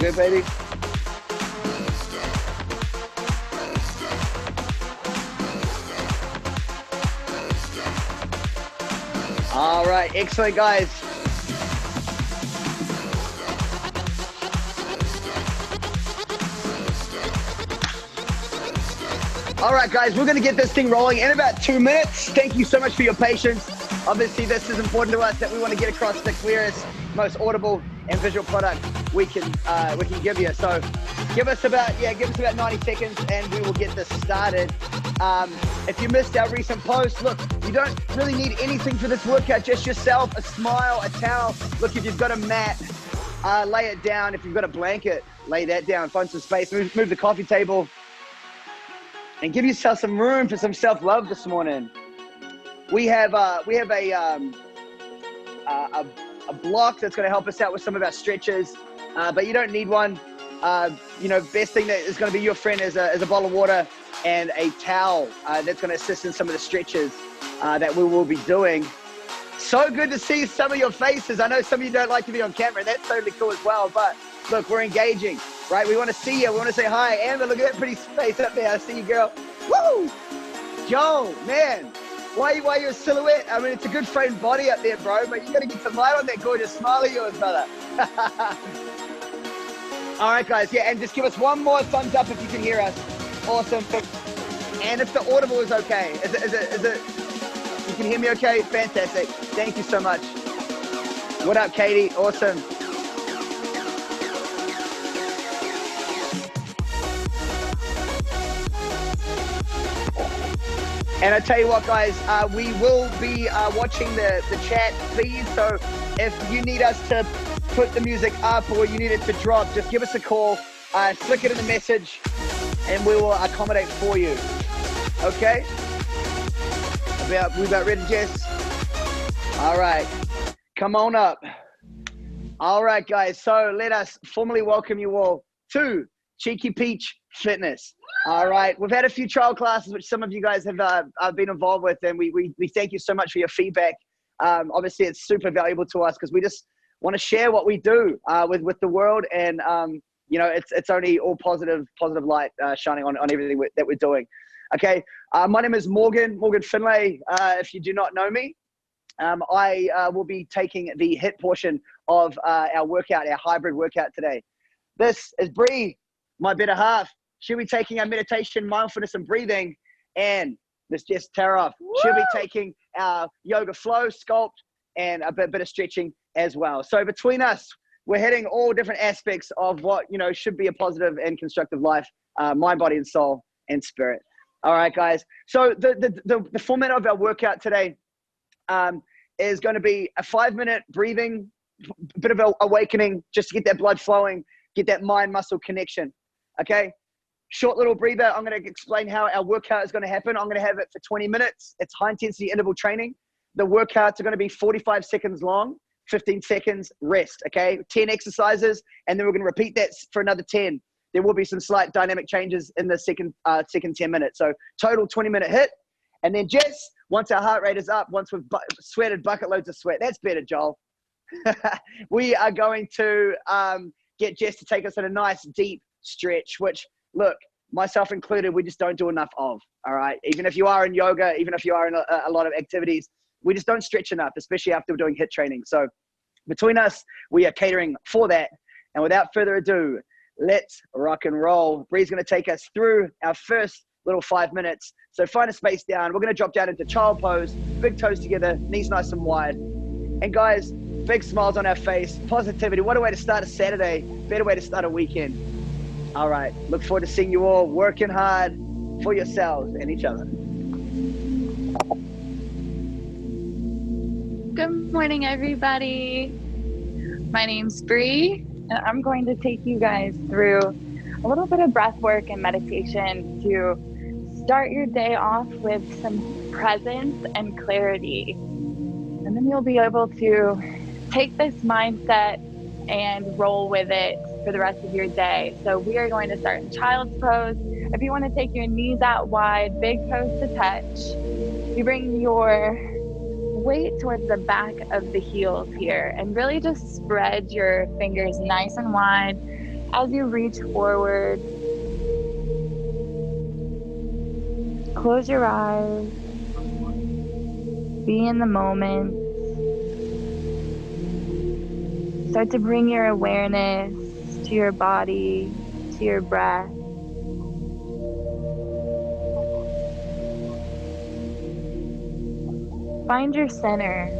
good, baby? All right, excellent, guys. All right, guys, we're going to get this thing rolling in about 2 minutes. Thank you so much for your patience. Obviously, this is important to us that we want to get across the clearest, most audible and visual product we can give you. So give us about 90 seconds and we will get this started. If you missed our recent post, look, you don't really need anything for this workout, just yourself, a smile, a towel. Look, if you've got a mat, lay it down. If you've got a blanket, lay that down. Find some space, move the coffee table, and give yourself some room for some self-love this morning. We have a block that's going to help us out with some of our stretches, but you don't need one. Best thing that is going to be your friend is a bottle of water and a towel that's going to assist in some of the stretches that we will be doing. So good to see some of your faces. I know some of you don't like to be on camera, and that's totally cool as well, but look, we're engaging, right? We want to see you. We want to say hi. Amber, look at that pretty face up there. I see you, girl. Woo! Joe, man, why you're a silhouette? I mean, it's a good framed body up there, bro, but you got to get some light on that gorgeous smile of yours, brother. All right, guys, yeah, and just give us one more thumbs up if you can hear us. Awesome. And if the audible is okay, is it, you can hear me okay? Fantastic. Thank you so much. What up, Katie? Awesome. And I tell you what, guys, we will be watching the chat feed. So if you need us to put the music up or you need it to drop, just give us a call, flick it in the message, and we will accommodate for you. Okay? We about ready, Jess? All right. Come on up. All right, guys. So let us formally welcome you all to Cheeky Peach Fitness. All right. We've had a few trial classes, which some of you guys have been involved with, and we thank you so much for your feedback. Obviously, it's super valuable to us because we just want to share what we do with the world, and it's only all positive light shining on everything that we're doing. Okay. My name is Morgan Finlay. If you do not know me, I will be taking the HIIT portion of our workout, our hybrid workout today. This is Bree, my better half. She'll be taking our meditation, mindfulness, and breathing, and this Jess Taroff. She'll be taking our yoga flow, sculpt, and a bit of stretching as well. So between us, we're hitting all different aspects of what should be a positive and constructive life, mind, body, and soul, and spirit. All right, guys. So the format of our workout today is going to be a 5-minute breathing, bit of awakening, just to get that blood flowing, get that mind-muscle connection. Okay. Short little breather. I'm going to explain how our workout is going to happen. I'm going to have it for 20 minutes. It's high intensity interval training. The workouts are going to be 45 seconds long, 15 seconds rest. Okay. 10 exercises. And then we're going to repeat that for another 10. There will be some slight dynamic changes in the second 10 minutes. So total 20-minute HIIT. And then Jess, once our heart rate is up, once we've sweated bucket loads of sweat, that's better, Joel. We are going to get Jess to take us on a nice deep stretch, which, look, myself included, we just don't do enough of, all right? Even if you are in yoga, even if you are in a lot of activities, we just don't stretch enough, especially after we're doing HIIT training. So between us, we are catering for that. And without further ado, let's rock and roll. Bree's going to take us through our first little 5 minutes. So find a space down. We're going to drop down into child pose, big toes together, knees nice and wide. And guys, big smiles on our face, positivity. What a way to start a Saturday. Better way to start a weekend. All right. Look forward to seeing you all working hard for yourselves and each other. Good morning, everybody. My name's Bree, and I'm going to take you guys through a little bit of breath work and meditation to start your day off with some presence and clarity. And then you'll be able to take this mindset and roll with it for the rest of your day. So we are going to start in child's pose. If you want to take your knees out wide, big toes to touch, you bring your weight towards the back of the heels here and really just spread your fingers nice and wide As you reach forward, close your eyes, be in the moment. Start to bring your awareness to your body, to your breath. Find your center.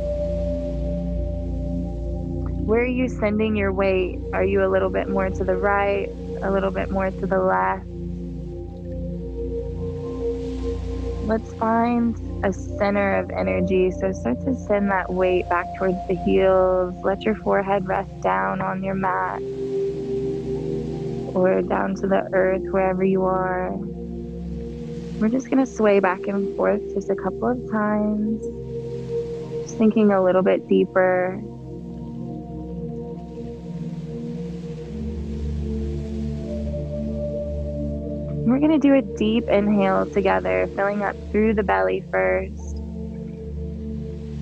Where are you sending your weight? Are you a little bit more to the right, a little bit more to the left? Let's find a center of energy. So start to send that weight back towards the heels. Let your forehead rest down on your mat or down to the earth, wherever you are. We're just going to sway back and forth just a couple of times. Just thinking a little bit deeper. We're going to do a deep inhale together, filling up through the belly first.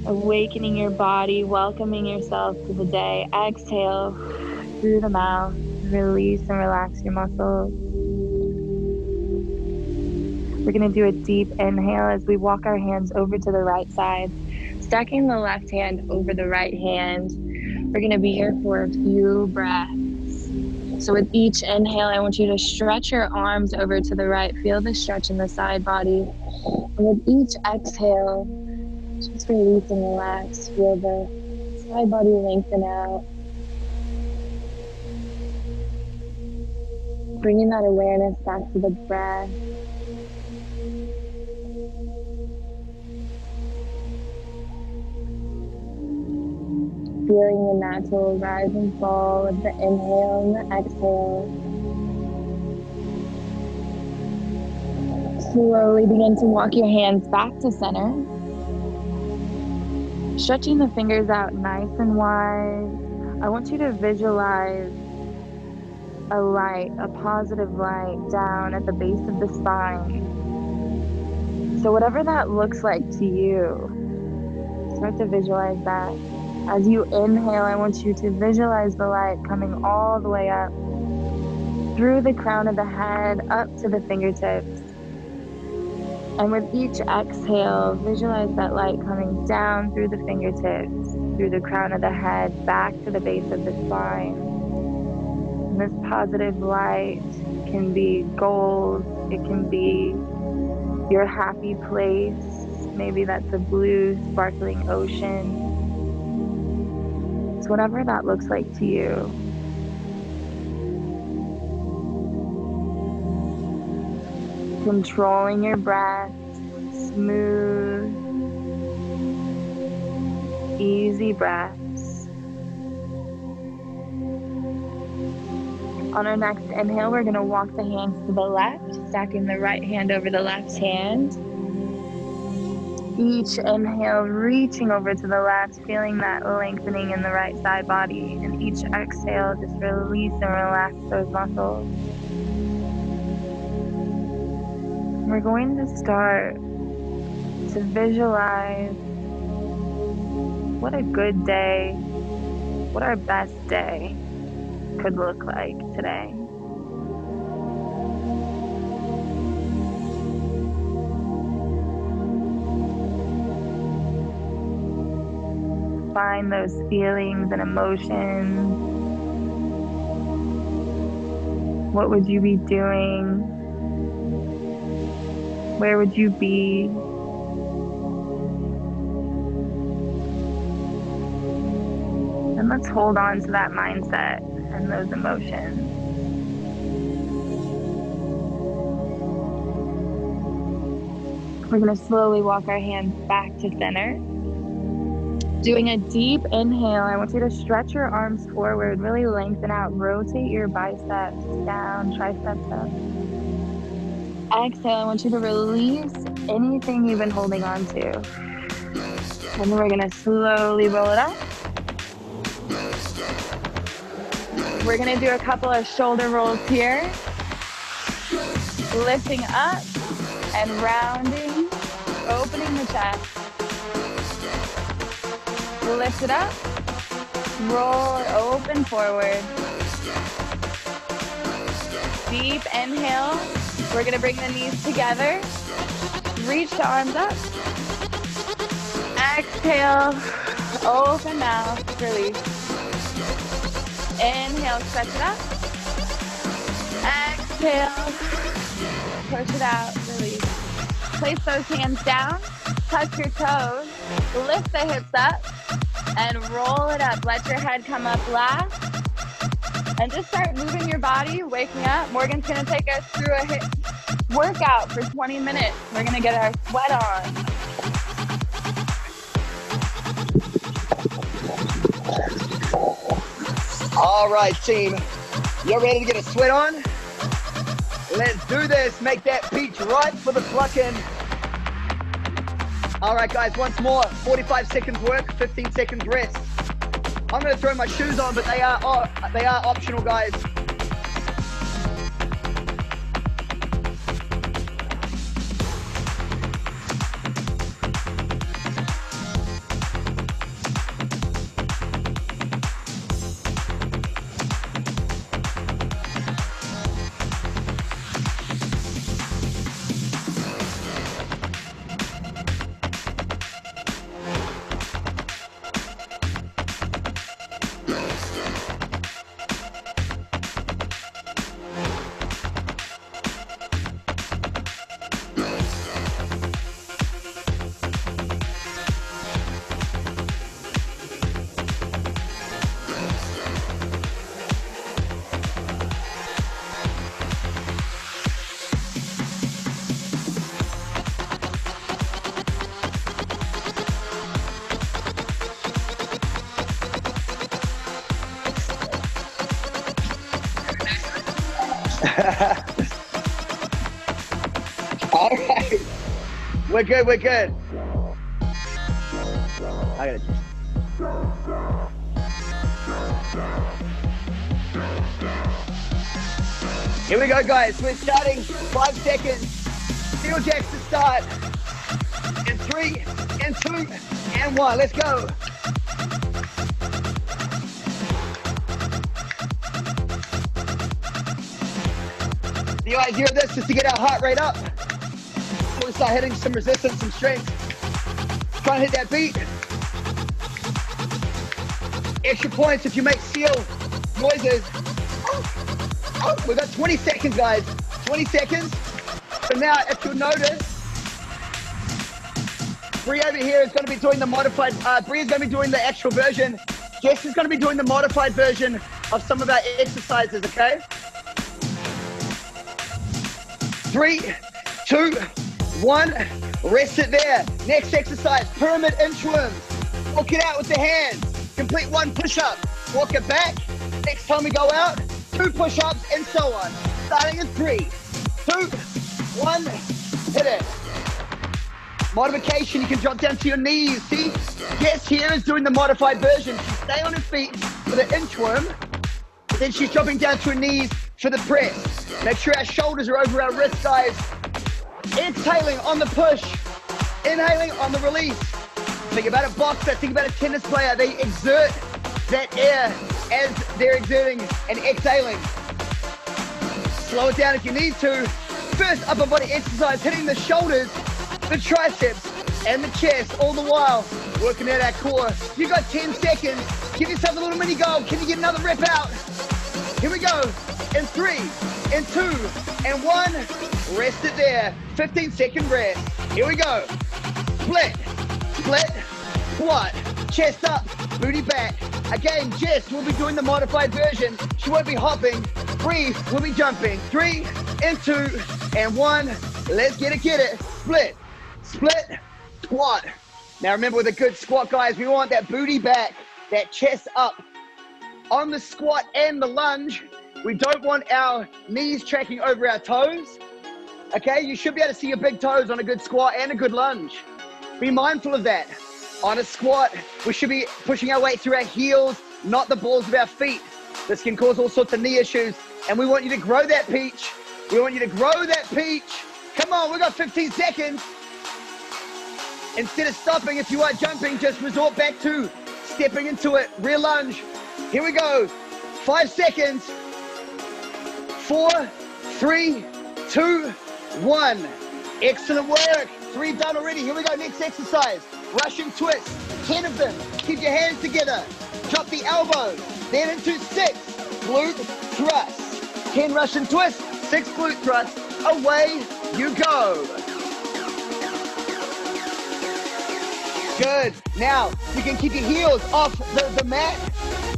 Awakening your body, welcoming yourself to the day. Exhale through the mouth. Release and relax your muscles. We're going to do a deep inhale as we walk our hands over to the right side, stacking the left hand over the right hand. We're going to be here for a few breaths. So with each inhale, I want you to stretch your arms over to the right. Feel the stretch in the side body. And with each exhale, just release and relax. Feel the side body lengthen out. Bringing that awareness back to the breath. Feeling the natural rise and fall of the inhale and the exhale. Slowly begin to walk your hands back to center. Stretching the fingers out nice and wide. I want you to visualize a light, a positive light down at the base of the spine. So whatever that looks like to you, start to visualize that. As you inhale, I want you to visualize the light coming all the way up through the crown of the head, up to the fingertips. And with each exhale, visualize that light coming down through the fingertips, through the crown of the head, back to the base of the spine. And this positive light can be gold, it can be your happy place. Maybe that's a blue, sparkling ocean. So whatever that looks like to you. Controlling your breath, smooth, easy breaths. On our next inhale, we're going to walk the hands to the left, stacking the right hand over the left hand. Each inhale, reaching over to the left, feeling that lengthening in the right side body. And each exhale, just release and relax those muscles. We're going to start to visualize what a good day, what our best day could look like today. Find those feelings and emotions. What would you be doing? Where would you be? And let's hold on to that mindset and those emotions. We're going to slowly walk our hands back to center. Doing a deep inhale, I want you to stretch your arms forward, really lengthen out, rotate your biceps down, triceps up. Exhale, I want you to release anything you've been holding on to. And then we're going to slowly roll it up. We're going to do a couple of shoulder rolls here. Lifting up and rounding, opening the chest. Lift it up, roll, open forward. Deep inhale. We're gonna bring the knees together. Reach the arms up. Exhale, open mouth, release. Inhale, stretch it up. Exhale, push it out, release. Place those hands down, touch your toes, lift the hips up, and roll it up. Let your head come up last. And just start moving your body, waking up. Morgan's gonna take us through a HIIT workout for 20 minutes. We're gonna get our sweat on. All right, team. You're ready to get a sweat on? Let's do this. Make that beach right for the plucking. All right, guys, once more. 45 seconds work, 15 seconds rest. I'm going to throw my shoes on, but they are optional, guys. All right, we're good, we're good. I gotta just... Here we go, guys. We're starting 5 seconds. Steel jacks to start. In 3, in 2, and 1. Let's go. The idea of this is to get our heart rate up. We start hitting some resistance, some strength. Try and hit that beat. Extra points if you make seal noises. Oh, we've got 20 seconds, guys. 20 seconds. So now, if you'll notice, Bree over here is going to be doing the modified. Bree is going to be doing the actual version. Jess is going to be doing the modified version of some of our exercises, okay? 3, 2, 1, rest it there. Next exercise, pyramid inchworms. Walk it out with the hands. Complete 1 push-up. Walk it back. Next time we go out, 2 push-ups and so on. Starting in 3, 2, 1, hit it. Modification, you can drop down to your knees. See, Jess here is doing the modified version. She's staying on her feet for the inchworm, but then she's dropping down to her knees for the press. Make sure our shoulders are over our wrists, guys. Exhaling on the push, inhaling on the release. Think about a boxer, think about a tennis player. They exert that air as they're exerting and exhaling. Slow it down if you need to. First upper body exercise, hitting the shoulders, the triceps, and the chest, all the while working at our core. You got 10 seconds. Give yourself a little mini goal. Can you get another rep out? Here we go. In 3, in 2, and 1. Rest it there. 15-second rest. Here we go. Split, split, squat, chest up, booty back. Again, Jess will be doing the modified version. She won't be hopping. Bree will be jumping. 3, and 2, and 1. Let's get it. Split, split, squat. Now remember, with a good squat, guys, we want that booty back, that chest up. On the squat and the lunge, we don't want our knees tracking over our toes. Okay, you should be able to see your big toes on a good squat and a good lunge. Be mindful of that. On a squat, we should be pushing our weight through our heels, not the balls of our feet. This can cause all sorts of knee issues. And we want you to grow that peach. We want you to grow that peach. Come on, we got 15 seconds. Instead of stopping, if you are jumping, just resort back to stepping into it. Rear lunge. Here we go. 5 seconds. 4, 3, 2, 1. Excellent work. 3 done already. Here we go. Next exercise. Russian twist. 10 of them. Keep your hands together. Drop the elbows. Then into 6 glute thrusts. 10 Russian twists. 6 glute thrusts. Away you go. Good. Now, you can keep your heels off the mat.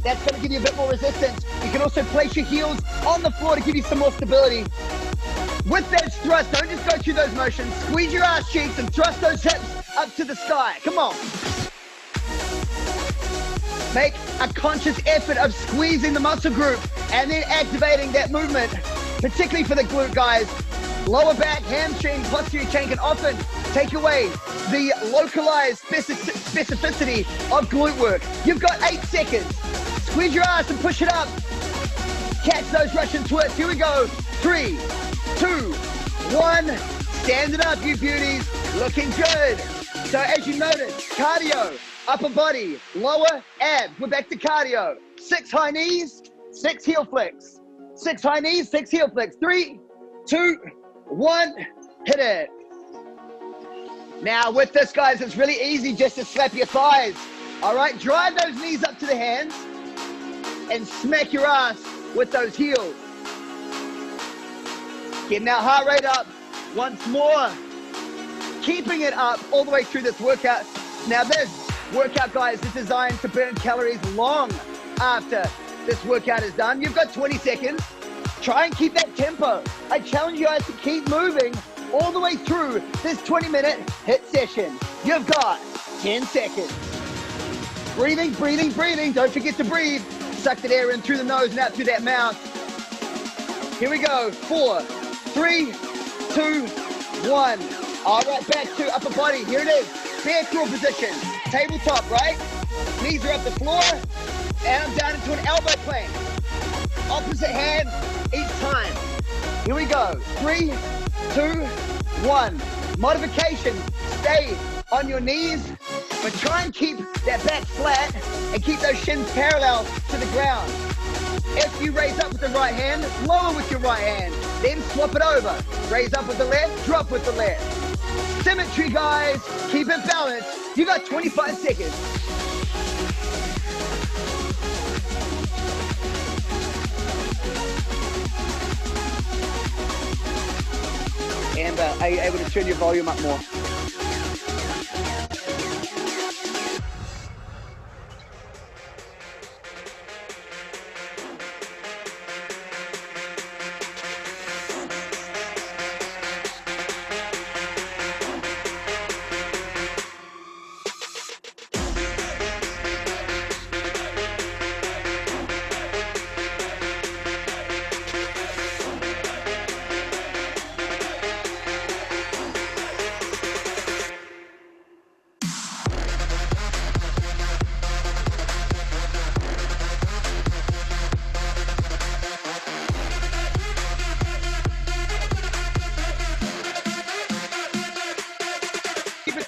That's going to give you a bit more resistance. You can also place your heels on the floor to give you some more stability. With that thrust, don't just go through those motions. Squeeze your ass cheeks and thrust those hips up to the sky. Come on. Make a conscious effort of squeezing the muscle group and then activating that movement, particularly for the glute, guys. Lower back, hamstring, posterior chain can often take away the localized specificity of glute work. You've got 8 seconds. Squeeze your ass and push it up. Catch those Russian twists. Here we go. 3, 2, 1. Stand it up, you beauties. Looking good. So as you notice, cardio, upper body, lower abs. We're back to cardio. 6 high knees, 6 heel flicks. 6 high knees, 6 heel flicks. 3, 2, 1. Hit it. Now with this, guys, it's really easy just to slap your thighs. All right, drive those knees up to the hands and smack your ass with those heels. Getting that heart rate up once more. Keeping it up all the way through this workout. Now this workout, guys, is designed to burn calories long after this workout is done. You've got 20 seconds. Try and keep that tempo. I challenge you guys to keep moving all the way through this 20-minute HIIT session. You've got 10 seconds. Breathing, breathing, breathing. Don't forget to breathe. Suck that air in through the nose and out through that mouth. Here we go. 4, 3, 2, 1. All right, back to upper body. Here it is. Bear crawl position. Tabletop, right? Knees are up the floor. And I'm down into an elbow plank. Opposite hand each time. Here we go. 3, 2, 1. Modification. Stay on your knees, but try and keep that back flat and keep those shins parallel to the ground. If you raise up with the right hand, lower with your right hand. Then swap it over. Raise up with the left, drop with the left. Symmetry, guys. Keep it balanced. You got 25 seconds. And are you able to turn your volume up more?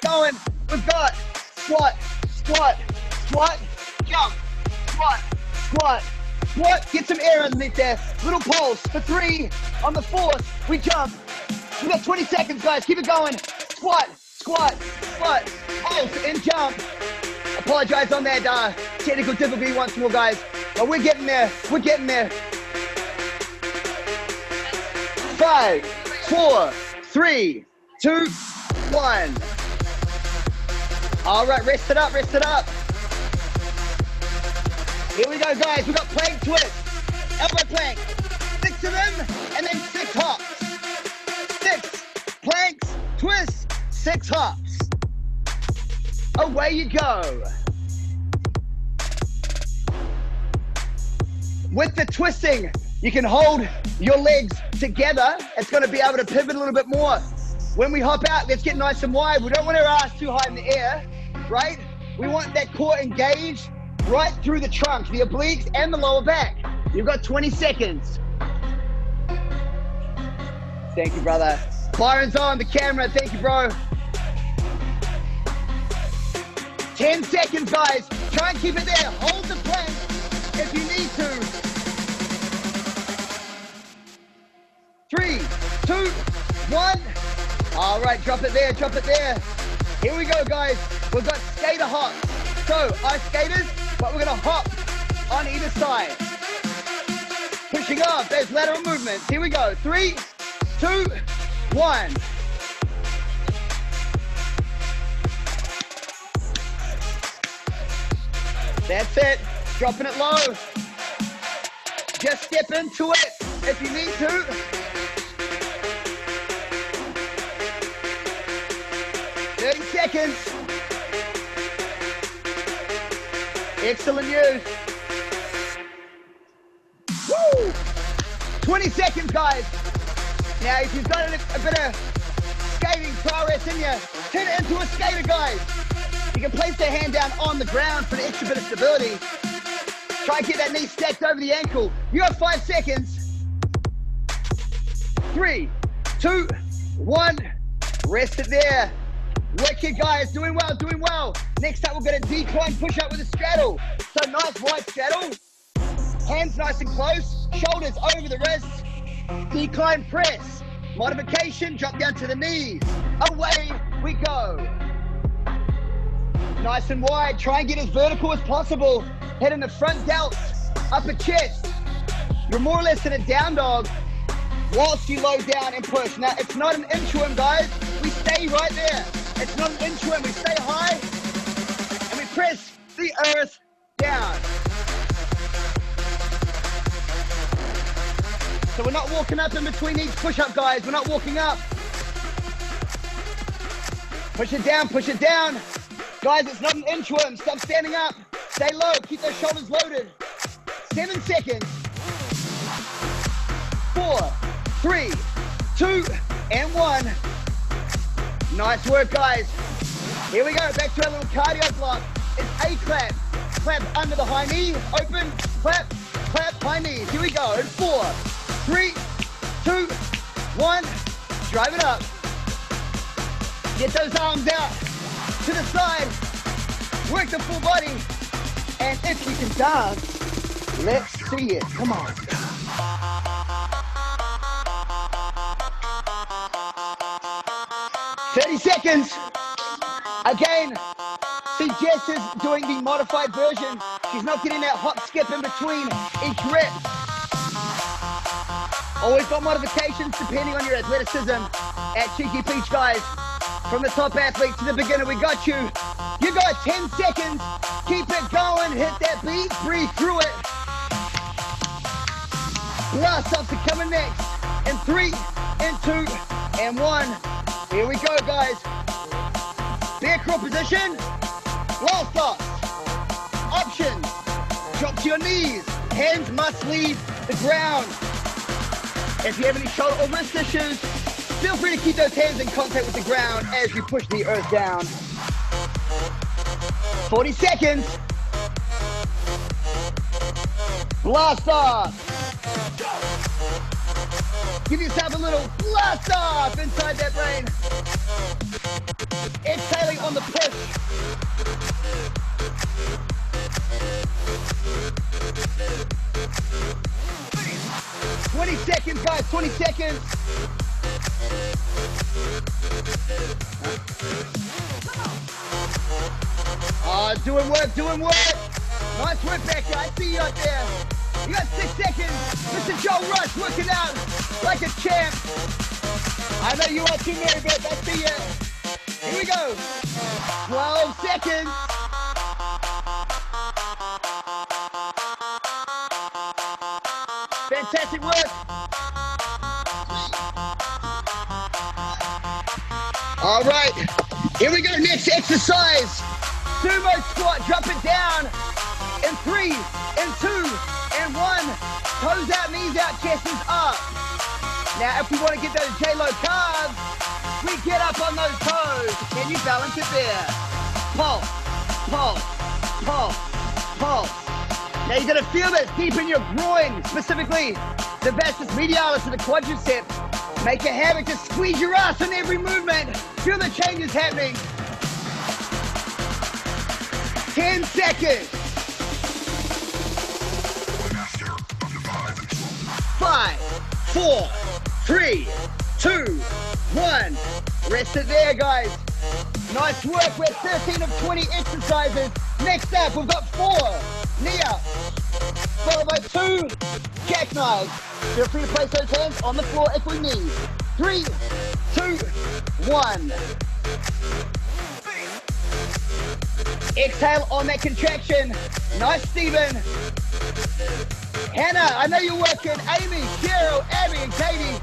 Going. We've got squat, squat, squat, jump, squat, squat, squat. Get some air underneath there. Little pulse for 3. On the 4th, we jump. We've got 20 seconds, guys. Keep it going. Squat, squat, squat, pulse, and jump. Apologize on that technical difficulty once more, guys. But we're getting there. We're getting there. 5, 4, 3, 2, 1. All right, rest it up, rest it up. Here we go, guys. We've got plank twist, elbow plank. 6 of them, and then 6 hops. 6 planks, twist, 6 hops. Away you go. With the twisting, you can hold your legs together. It's going to be able to pivot a little bit more. When we hop out, let's get nice and wide. We don't want our ass too high in the air, right? We want that core engaged right through the trunk, the obliques and the lower back. You've got 20 seconds. Thank you, brother. Byron's on the camera. Thank you, bro. 10 seconds, guys. Try and keep it there. Hold the plank if you need to. 1. All right, drop it there, drop it there. Here we go, guys. We've got skater hops. So, ice skaters, but we're gonna hop on either side. Pushing up, there's lateral movements. Here we go, 3, 2, 1. That's it, dropping it low. Just step into it if you need to. Seconds. Excellent use. Woo! 20 seconds, guys. Now, if you've got a bit of skating prowess in you, turn it into a skater, guys. You can place the hand down on the ground for an extra bit of stability. Try and get that knee stacked over the ankle. You got 5 seconds. 3, 2, 1. Rest it there. Wicked, guys, doing well, doing well. Next up, we'll get a decline push-up with a straddle. So nice wide straddle. Hands nice and close. Shoulders over the wrists. Decline press. Modification, drop down to the knees. Away we go. Nice and wide. Try and get as vertical as possible. Head in the front delts, upper chest. You're more or less in a down dog whilst you low down and push. Now, it's not an inchworm, guys. We stay right there. It's not an inchworm. We stay high and we press the earth down. So we're not walking up in between each push-up, guys. We're not walking up. Push it down, push it down. Guys, it's not an inchworm. Stop standing up. Stay low. Keep those shoulders loaded. 7 seconds. 4, 3, 2, and 1. Nice work, guys. Here we go. Back to our little cardio block. It's a clap. Clap under the high knee. Open. Clap. Clap. High knees. Here we go. In 4, 3, 2, 1. Drive it up. Get those arms out to the side. Work the full body. And if you can dance, let's see it. Come on. Seconds. Again, see Jess is doing the modified version. She's not getting that hop skip in between each rep. Always got modifications depending on your athleticism at Cheeky Peach, guys. From the top athlete to the beginner, we got you. You got 10 seconds. Keep it going. Hit that beat. Breathe through it. Blast offs are coming next. In 3, in 2, and 1. Here we go, guys. Bear crawl position. Blast off. Options. Drop to your knees. Hands must leave the ground. If you have any shoulder or wrist issues, feel free to keep those hands in contact with the ground as you push the earth down. 40 seconds. Blast off. Give yourself a little blast off inside that brain. Exhaling on the push. 20 seconds, guys, 20 seconds. Doing work, doing work. Nice work back here. I see you out there. You got 6 seconds. Mr. Joe Rush working out like a champ. I know you are too, Mary Beth. I see you. Here we go. 12 seconds. Fantastic work. All right. Here we go. Next exercise. Sumo squat. Drop it down. In 3, in 2, and 1. Toes out, knees out, chest is up. Now, if we want to get those J-Lo calves, we get up on those toes. Can you balance it there? Pulse, pulse, pulse, pulse. Now, you're going to feel this deep in your groin, specifically the vastus medialis and the quadriceps. Make a habit to squeeze your ass in every movement. Feel the changes happening. 10 seconds. 5, 4, 3, 2, 1. Rest it there, guys. Nice work. We're 13 of 20 exercises. Next up, we've got 4 knee ups, followed by 2 jackknives. Feel free to place those hands on the floor if we need. 3, 2, 1. Exhale on that contraction. Nice, Stephen. Hannah, I know you're working. Amy, Cheryl, Abby, and Katie.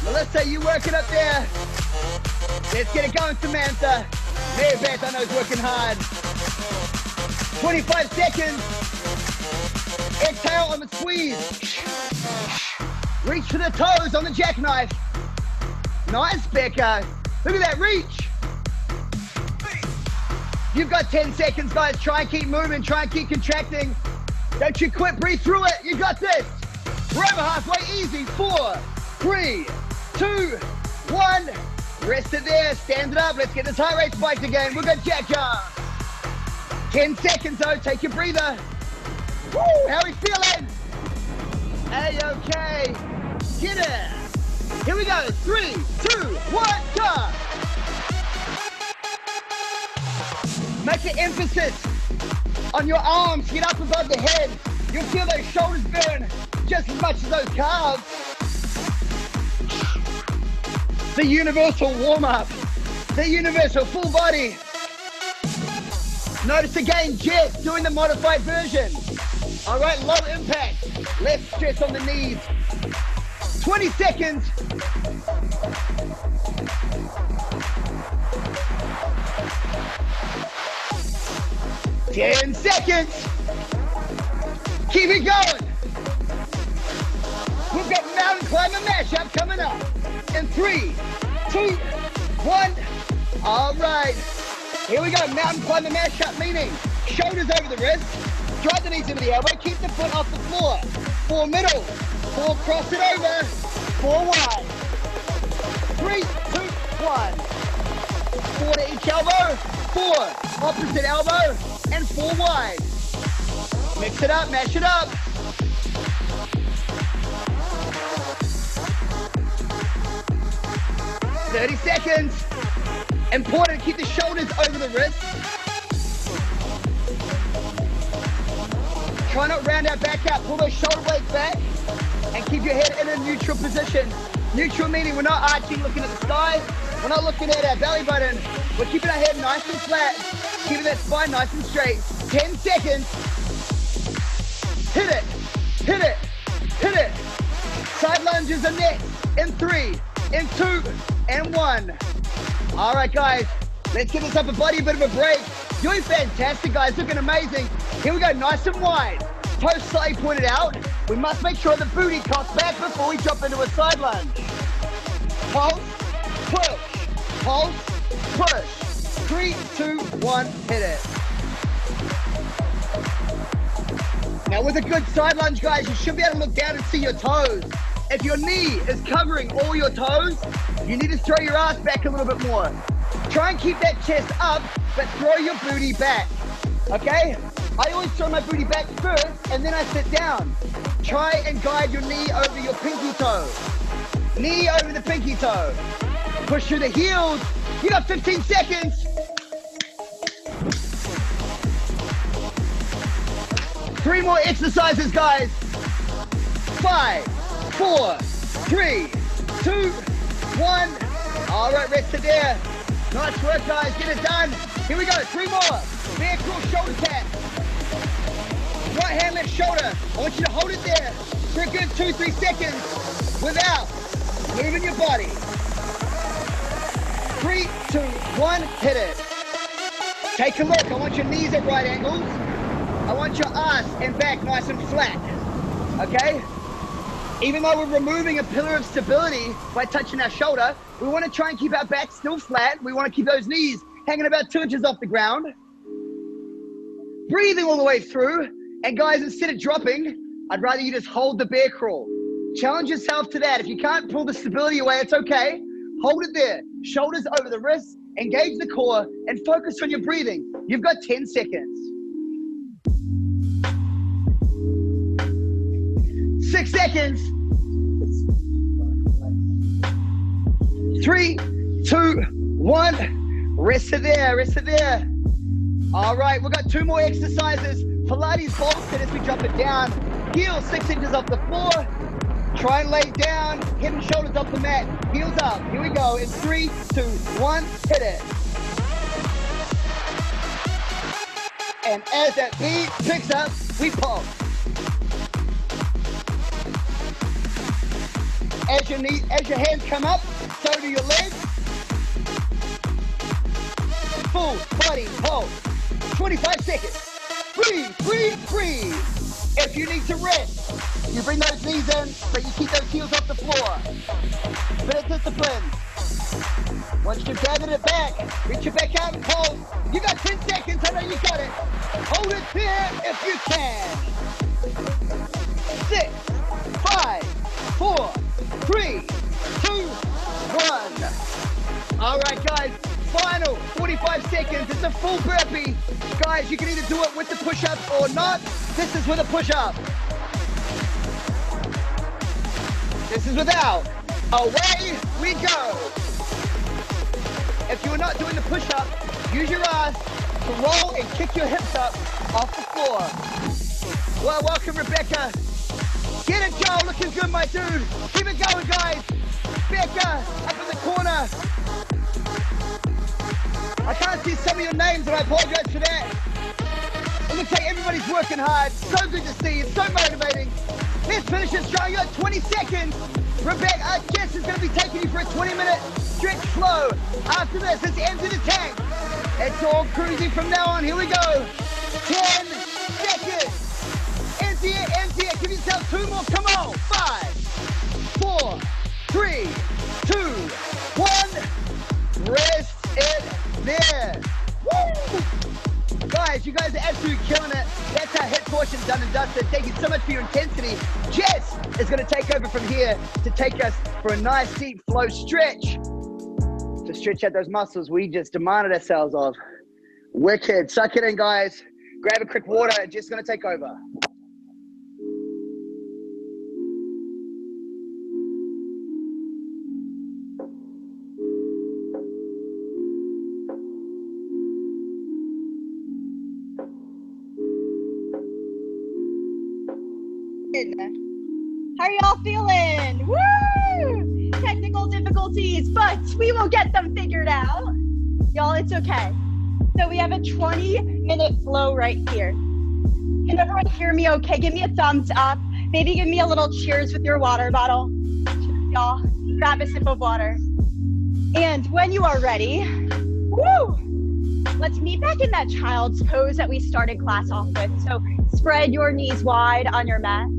Melissa, you working up there? Let's get it going, Samantha. Mary Beth, I know is working hard. 25 seconds. Exhale on the squeeze. Reach for the toes on the jackknife. Nice, Becca. Look at that reach. You've got 10 seconds, guys. Try and keep moving. Try and keep contracting. Don't you quit. Breathe through it. You got this. We're over halfway. Easy. 4, 3, 2, 1. Rest it there. Stand it up. Let's get this heart rate spiked again. We've got jack jump. 10 seconds, though. Take your breather. Woo! How are we feeling? A-okay. Get it. Here we go. 3, 2, 1, go. Make an emphasis on your arms. Get up above the head. You'll feel those shoulders burn just as much as those calves. The universal warm-up. The universal full body. Notice again, Jess doing the modified version. All right, low impact. Less stress on the knees. 20 seconds. Ten seconds. Keep it going. We've got mountain climber mashup coming up. In 3, 2, 1. All right. Here we go. Mountain climber mashup, meaning shoulders over the wrist. Drive the knees into the elbow. Keep the foot off the floor. 4 middle. 4 cross it over. 4 wide. 3, 2, 1. 4 to each elbow. 4 opposite elbow. And 4 wide. Mix it up, mash it up. "30 seconds. Important, keep the shoulders over the wrist. Try not round our back out. Pull those shoulder blades back and keep your head in a neutral position. Neutral meaning we're not arching, looking at the sky. We're not looking at our belly button. We're keeping our head nice and flat. Keeping that spine nice and straight. 10 seconds. Hit it. Hit it. Hit it. Side lunges are next. In 3, in 2, and 1. All right, guys. Let's get this upper body a bit of a break. Doing fantastic, guys. Looking amazing. Here we go. Nice and wide. Toes slightly pointed out. We must make sure the booty cocks back before we drop into a side lunge. Pulse, push. Pulse, push. 3, 2, 1, hit it. Now with a good side lunge, guys, you should be able to look down and see your toes. If your knee is covering all your toes, you need to throw your ass back a little bit more. Try and keep that chest up, but throw your booty back, okay? I always throw my booty back first, and then I sit down. Try and guide your knee over your pinky toe. Knee over the pinky toe. Push through the heels. You got 15 seconds. 3 more exercises, guys. 5, 4, 3, 2, 1. All right, rest it there. Nice work, guys. Get it done. Here we go. 3 more. Bear crawl shoulder tap. Right hand, left shoulder. I want you to hold it there for a good 2-3 seconds without moving your body. 3, 2, 1, hit it. Take a look. I want your knees at right angles. I want your ass and back nice and flat, okay? Even though we're removing a pillar of stability by touching our shoulder, we want to try and keep our back still flat. We want to keep those knees hanging about 2 inches off the ground. Breathing all the way through. And guys, instead of dropping, I'd rather you just hold the bear crawl. Challenge yourself to that. If you can't pull the stability away, it's okay. Hold it there. Shoulders over the wrists, engage the core, and focus on your breathing. You've got 10 seconds. 6 seconds. 3, 2, 1. Rest it there, rest it there. All right, we've got 2 more exercises. Pilates bolted as we drop it down. Heels 6 inches off the floor. Try and lay down, head and shoulders off the mat. Heels up, here we go. In 3, 2, 1, hit it. And as that beat picks up, we pulse. As your hands come up, so do your legs. Full body pulse. 25 seconds. Breathe, breathe, breathe. If you need to rest, you bring those knees in, but you keep those heels off the floor. Bit of discipline. Once you've gathered it back, reach it back out and pulse. You got 10 seconds, I know you got it. Hold it there if you can. 6, 5, 4, 3, 2, 1. All right, guys, final 45 seconds. It's a full burpee. Guys, you can either do it with the push-up or not. This is with a push-up. This is without. Away we go. If you're not doing the push-up, use your ass to roll and kick your hips up off the floor. Well, welcome, Rebecca. Get it, Joe. Looking good, my dude. Keep it going, guys. Becca, up in the corner. I can't see some of your names, and I apologize for that. Let me tell you, everybody's working hard. So good to see. It's so motivating. Let's finish this strong. You got 20 seconds. Rebecca, Jess is going to be taking you for a 20-minute stretch flow. After this, it's empty the tank. It's all cruising from now on. Here we go. 10 seconds. Empty it, empty it. Give yourself 2 more. Come on. 5, 4, 3, 2, 1. Rest it there. Woo! Guys, you guys are absolutely killing it. That's our HIIT portion done and dusted. Thank you so much for your intensity. Jess is going to take over from here to take us for a nice deep flow stretch to stretch out those muscles we just demanded ourselves of. Wicked. Suck it in, guys. Grab a quick water. Jess is going to take over. How are y'all feeling? Woo! Technical difficulties, but we will get them figured out. Y'all, it's okay. So we have a 20-minute flow right here. Can everyone hear me okay? Give me a thumbs up. Maybe give me a little cheers with your water bottle. Y'all, grab a sip of water. And when you are ready, woo! Let's meet back in that child's pose that we started class off with. So spread your knees wide on your mat.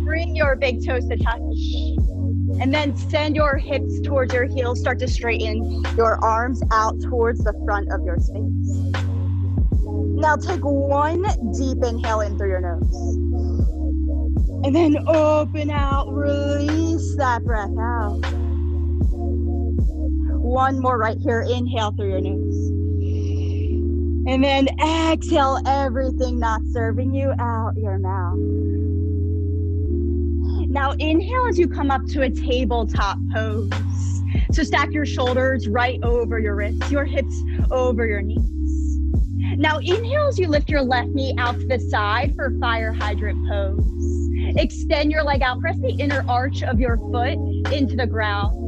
Bring your big toes to touch. And then send your hips towards your heels. Start to straighten your arms out towards the front of your space. Now take one deep inhale in through your nose. And then open out, release that breath out. One more right here, inhale through your nose. And then exhale everything not serving you out your mouth. Now inhale as you come up to a tabletop pose. So stack your shoulders right over your wrists, your hips over your knees. Now inhale as you lift your left knee out to the side for fire hydrant pose. Extend your leg out, press the inner arch of your foot into the ground.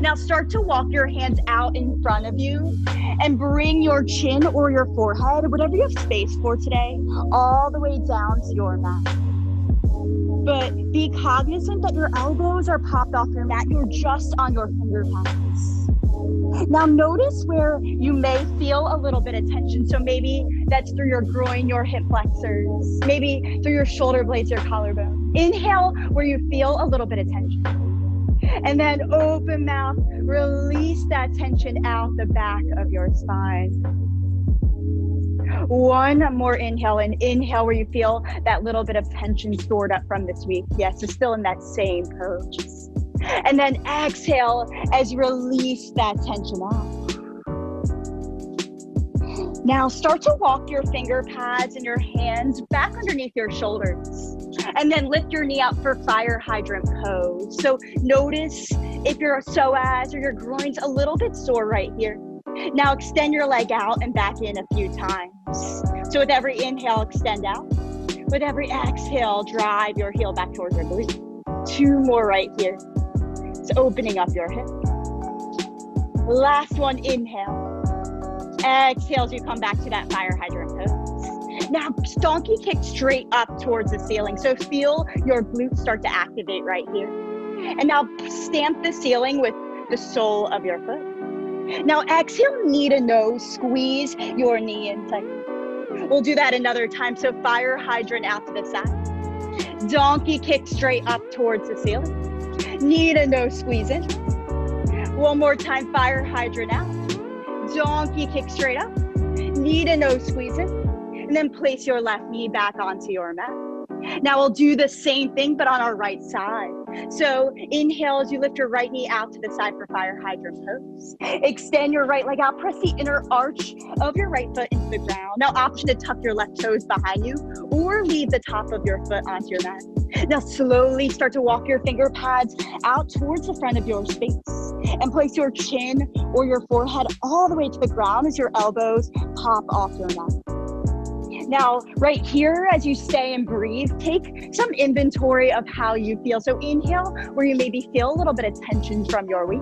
Now start to walk your hands out in front of you and bring your chin or your forehead, whatever you have space for today, all the way down to your mat. But be cognizant that your elbows are popped off your mat. You're just on your finger pads. Now notice where you may feel a little bit of tension. So maybe that's through your groin, your hip flexors, maybe through your shoulder blades, your collarbone. Inhale where you feel a little bit of tension. And then open mouth, release that tension out the back of your spine. One more inhale, and inhale where you feel that little bit of tension stored up from this week. Yes, it's still in that same pose. And then exhale as you release that tension out. Now start to walk your finger pads and your hands back underneath your shoulders. And then lift your knee out for fire hydrant pose. So notice if your psoas or your groin's a little bit sore right here. Now extend your leg out and back in a few times. So with every inhale, extend out. With every exhale, drive your heel back towards your glute. 2 more right here. So opening up your hip. Last one, inhale. Exhale as you come back to that fire hydrant pose. Now, donkey kick straight up towards the ceiling. So feel your glutes start to activate right here. And now stamp the ceiling with the sole of your foot. Now exhale, knee to nose, squeeze your knee in tight. We'll do that another time. So fire hydrant out to the side. Donkey kick straight up towards the ceiling. Knee to nose, squeeze in. One more time, fire hydrant out. Donkey kick straight up. Knee to nose, squeeze in. And then place your left knee back onto your mat. Now we'll do the same thing, but on our right side. So inhale as you lift your right knee out to the side for fire hydrant pose. Extend your right leg out, press the inner arch of your right foot into the ground. Now option to tuck your left toes behind you or leave the top of your foot onto your mat. Now slowly start to walk your finger pads out towards the front of your space and place your chin or your forehead all the way to the ground as your elbows pop off your mat. Now, right here, as you stay and breathe, take some inventory of how you feel. So inhale, where you maybe feel a little bit of tension from your week.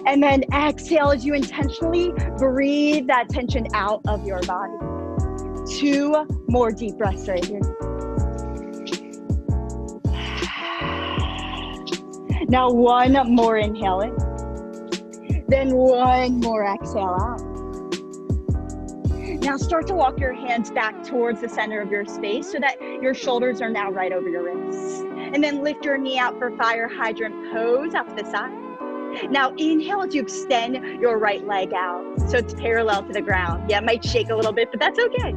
And then exhale as you intentionally breathe that tension out of your body. 2 more deep breaths right here. Now 1 more inhale in. Then 1 more exhale out. Now start to walk your hands back towards the center of your space so that your shoulders are now right over your wrists. And then lift your knee out for fire hydrant pose out to the side. Now inhale as you extend your right leg out so it's parallel to the ground. Yeah, it might shake a little bit, but that's okay.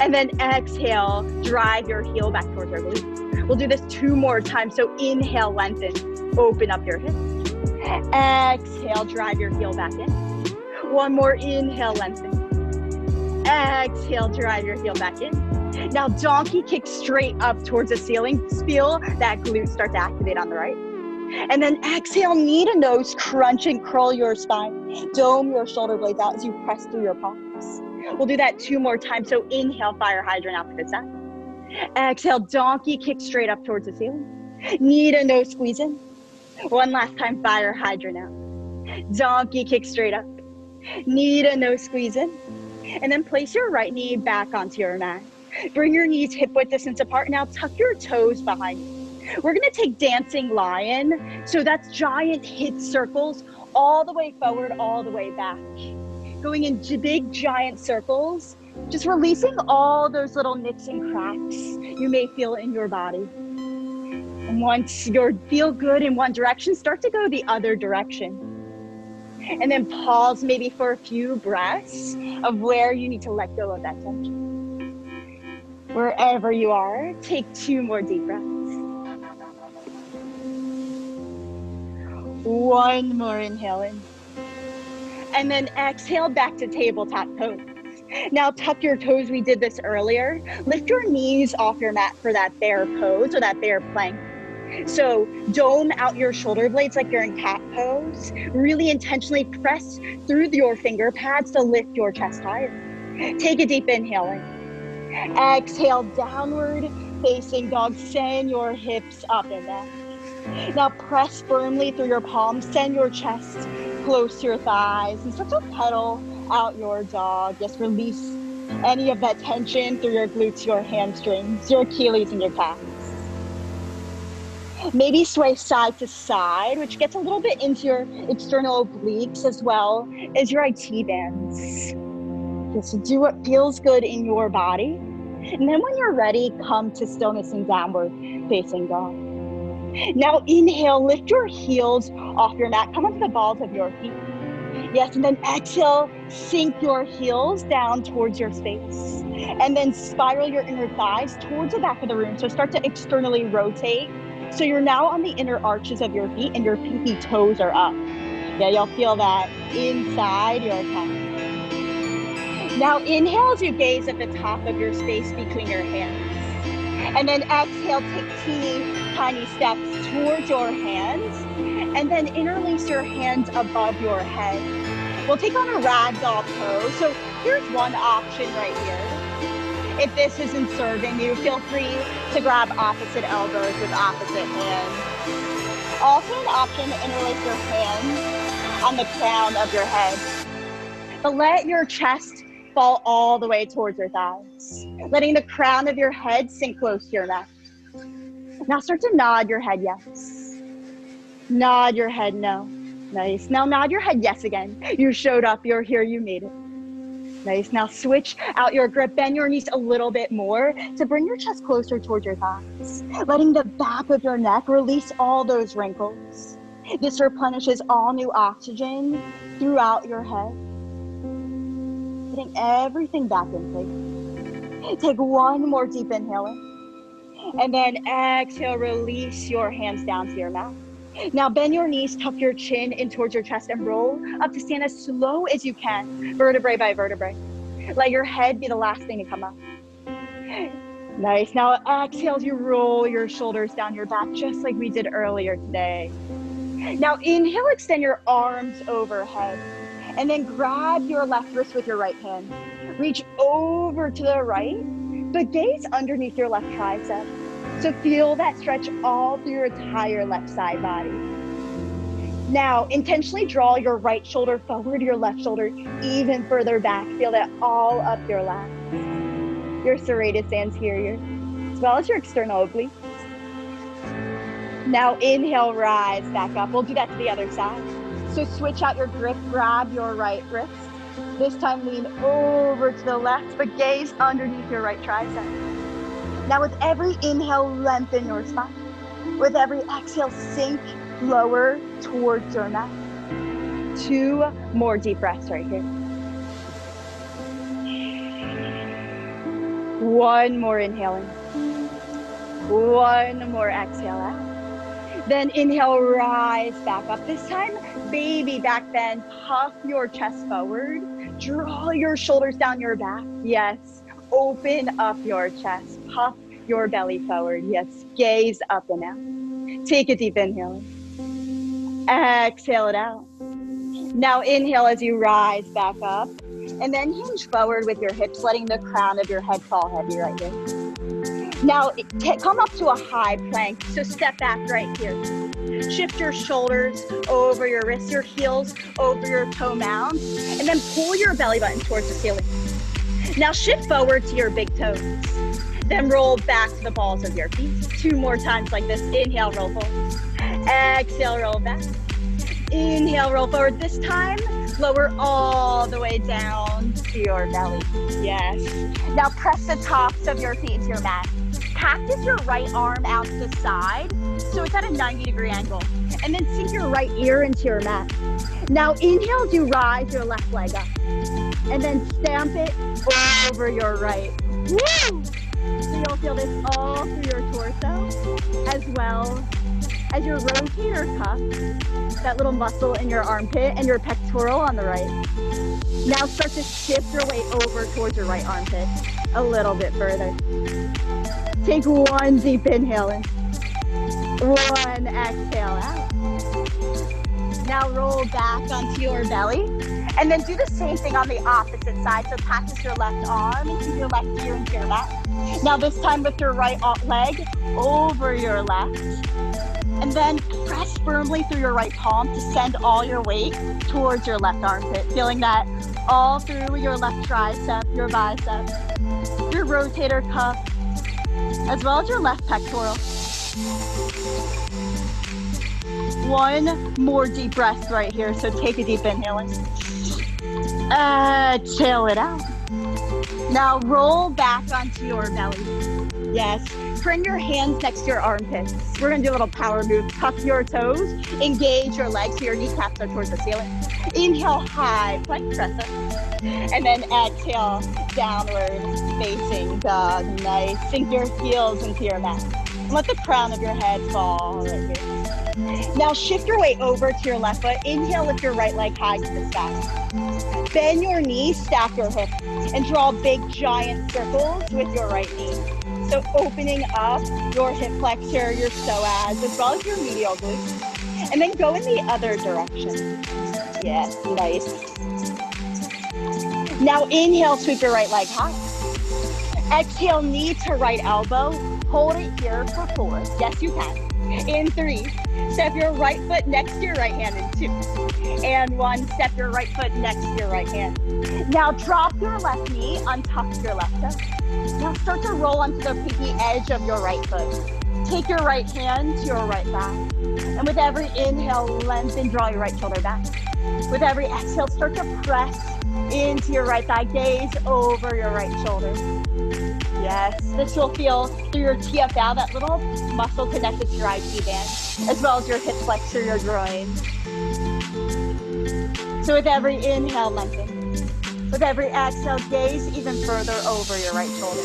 And then exhale, drive your heel back towards your glutes. We'll do this 2 more times. So inhale, lengthen, open up your hips. Exhale, drive your heel back in. 1 more, inhale, lengthen. Exhale, drive your heel back in. Now donkey kick straight up towards the ceiling. Feel that glute start to activate on the right. And then exhale, knee to nose, crunch and curl your spine. Dome your shoulder blades out as you press through your palms. We'll do that 2 more times. So inhale, fire hydrant out to the side. Exhale, donkey kick straight up towards the ceiling. Knee to nose, squeeze in. 1 last time, fire hydrant out. Donkey kick straight up. Knee to nose, squeeze in. And then place your right knee back onto your mat. Bring your knees hip width distance apart. Now tuck your toes behind you. We're gonna take dancing lion. So that's giant HIIT circles all the way forward, all the way back. Going into big giant circles, just releasing all those little nicks and cracks you may feel in your body. And once you feel good in one direction, start to go the other direction. And then pause maybe for a few breaths of where you need to let go of that tension. Wherever you are, take 2 more deep breaths. 1 more inhale in. And then exhale back to tabletop pose. Now tuck your toes, we did this earlier. Lift your knees off your mat for that bear pose or that bear plank. So dome out your shoulder blades like you're in cat pose. Really intentionally press through your finger pads to lift your chest higher. Take a deep inhale in. Exhale, downward facing dog. Send your hips up and back. Now press firmly through your palms. Send your chest close to your thighs and start to pedal out your dog. Just release any of that tension through your glutes, your hamstrings, your Achilles, and your calves. Maybe sway side to side, which gets a little bit into your external obliques as well as your IT bands. Just do what feels good in your body. And then when you're ready, come to stillness and downward facing dog. Now inhale, lift your heels off your mat. Come onto the balls of your feet. Yes, and then exhale, sink your heels down towards your space. And then spiral your inner thighs towards the back of the room. So start to externally rotate. So you're now on the inner arches of your feet and your pinky toes are up. Yeah, you'll feel that inside your calf. Now inhale as you gaze at the top of your space between your hands. And then exhale, take teeny tiny steps towards your hands, and then interlace your hands above your head. We'll take on a ragdoll pose. So here's one option right here. If this isn't serving you, feel free to grab opposite elbows with opposite hands. Also an option to interlace your hands on the crown of your head. But let your chest fall all the way towards your thighs, letting the crown of your head sink close to your neck. Now start to nod your head yes. Nod your head no. Nice. Now nod your head yes again. You showed up, you're here, you made it. Nice. Now switch out your grip, bend your knees a little bit more to bring your chest closer towards your thighs, letting the back of your neck release all those wrinkles. This replenishes all new oxygen throughout your head, getting everything back in place. Take one more deep inhale in, and then exhale, release your hands down to your mat. Now bend your knees, tuck your chin in towards your chest, and roll up to stand as slow as you can, vertebrae by vertebrae. Let your head be the last thing to come up. Nice. Now exhale as you roll your shoulders down your back, just like we did earlier today. Now inhale, extend your arms overhead, and then grab your left wrist with your right hand. Reach over to the right, but gaze underneath your left tricep. So feel that stretch all through your entire left side body. Now, intentionally draw your right shoulder forward, your left shoulder even further back. Feel that all up your lat, your serratus anterior, as well as your external obliques. Now inhale, rise back up. We'll do that to the other side. So switch out your grip, grab your right wrist. This time lean over to the left, but gaze underneath your right tricep. Now with every inhale, lengthen your spine. With every exhale, sink lower towards your mat. 2 more deep breaths right here. 1 more inhaling. 1 more exhale out. Then inhale, rise back up. This time, baby back bend, puff your chest forward. Draw your shoulders down your back. Yes. Open up your chest, puff your belly forward. Yes, gaze up and out. Take a deep inhale. Exhale it out. Now inhale as you rise back up, and then hinge forward with your hips, letting the crown of your head fall heavy right here. Now come up to a high plank, so step back right here. Shift your shoulders over your wrists, your heels over your toe mounds, and then pull your belly button towards the ceiling. Now shift forward to your big toes. Then roll back to the balls of your feet. 2 more times like this. Inhale, roll forward. Exhale, roll back. Inhale, roll forward. This time, lower all the way down to your belly. Yes. Now press the tops of your feet into your mat. Cactus your right arm out to the side, so it's at a 90-degree angle. And then sink your right ear into your mat. Now inhale as you rise your left leg up. And then stamp it over your right. Woo! So you'll feel this all through your torso, as well as your rotator cuff, that little muscle in your armpit, and your pectoral on the right. Now start to shift your weight over towards your right armpit a little bit further. Take 1 deep inhale in, 1 exhale out. Now roll back onto your belly, and then do the same thing on the opposite side. So cactus your left arm and keep your left ear into your mat. Now this time with your right leg over your left. And then press firmly through your right palm to send all your weight towards your left armpit. Feeling that all through your left tricep, your bicep, your rotator cuff, as well as your left pectoral. 1 more deep breath right here. So take a deep inhale in. Exhale it out. Now roll back onto your belly. Yes. Bring your hands next to your armpits. We're going to do a little power move. Tuck your toes. Engage your legs so your kneecaps are towards the ceiling. Inhale, high plank, press up. And then exhale, downwards facing dog. Nice. Sink your heels into your mat. And let the crown of your head fall right here. Now shift your weight over to your left foot. Inhale, lift your right leg high to the sky. Bend your knees, stack your hips, and draw big giant circles with your right knee. So opening up your hip flexor, your psoas, as well as your medial glutes. And then go in the other direction. Yes, nice. Now inhale, sweep your right leg high. Exhale, knee to right elbow. Hold it here for 4. Yes, you can. In 3, step your right foot next to your right hand in 2. And 1, step your right foot next to your right hand. Now drop your left knee, untuck your left toe. Now start to roll onto the pinky edge of your right foot. Take your right hand to your right thigh. And with every inhale, lengthen, draw your right shoulder back. With every exhale, start to press into your right thigh, gaze over your right shoulder. Yes, this will feel through your TFL, that little muscle connected to your IT band, as well as your hip flexor, your groin. So with every inhale, lengthen. With every exhale, gaze even further over your right shoulder.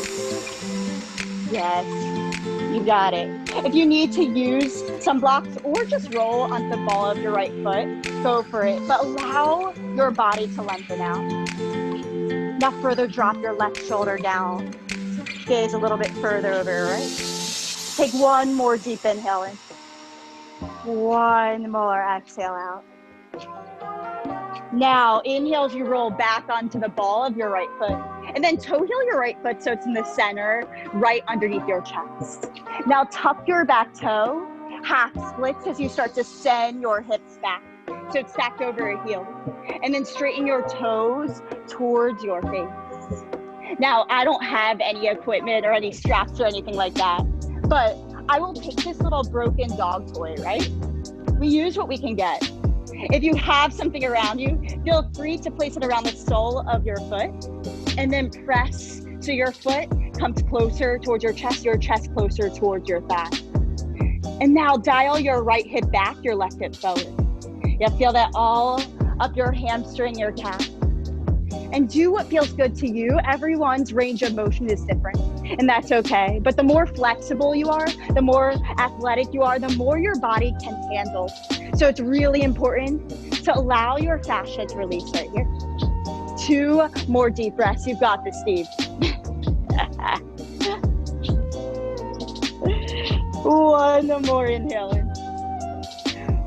Yes, you got it. If you need to use some blocks or just roll onto the ball of your right foot, go for it. But allow your body to lengthen out. Now further drop your left shoulder down. Gaze a little bit further over your right. Take one more deep inhale in. One more exhale out. Now inhale as you roll back onto the ball of your right foot. And then toe heel your right foot so it's in the center, right underneath your chest. Now tuck your back toe, half splits as you start to send your hips back. So it's stacked over your heel. And then straighten your toes towards your face. Now, I don't have any equipment or any straps or anything like that, but I will take this little broken dog toy, right? We use what we can get. If you have something around you, feel free to place it around the sole of your foot and then press so your foot comes closer towards your chest closer towards your thigh. And now dial your right hip back, your left hip forward. Yeah, feel that all up your hamstring, your calf. And do what feels good to you. Everyone's range of motion is different, and that's okay. But the more flexible you are, the more athletic you are, the more your body can handle. So it's really important to allow your fascia to release right here. 2 more deep breaths. You've got this, Steve. One more inhale in.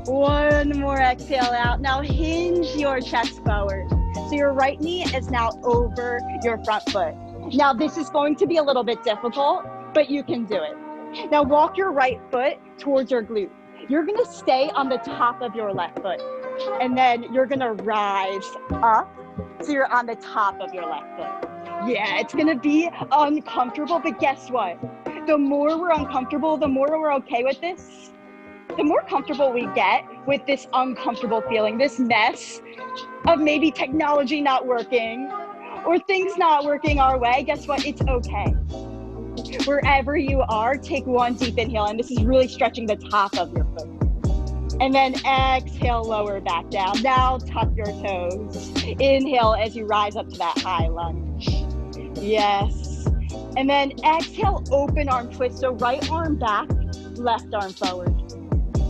One more exhale out. Now hinge your chest forward. So your right knee is now over your front foot. Now this is going to be a little bit difficult, but you can do it. Now walk your right foot towards your glute. You're gonna stay on the top of your left foot. And then you're gonna rise up so you're on the top of your left foot. Yeah, it's gonna be uncomfortable, but guess what? The more we're uncomfortable, the more we're okay with this, the more comfortable we get with this uncomfortable feeling, this mess of maybe technology not working or things not working our way. Guess what? It's okay. Wherever you are, take one deep inhale, and this is really stretching the top of your foot. And then exhale, lower back down. Now tuck your toes. Inhale as you rise up to that high lunge. Yes. And then exhale, open arm twist. So right arm back, left arm forward.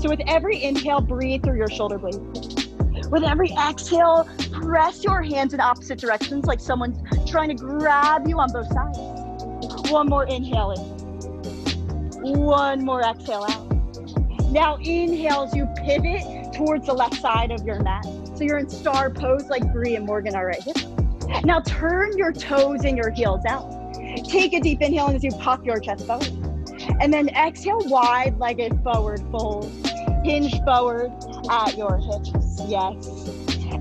So with every inhale, breathe through your shoulder blades. With every exhale, press your hands in opposite directions like someone's trying to grab you on both sides. One more inhale in. One more exhale out. Now inhale as you pivot towards the left side of your mat. So you're in star pose like Bree and Morgan are right here. Now turn your toes and your heels out. Take a deep inhale as you pop your chest forward. And then exhale, wide-legged forward fold. Hinge forward at your hips, yes.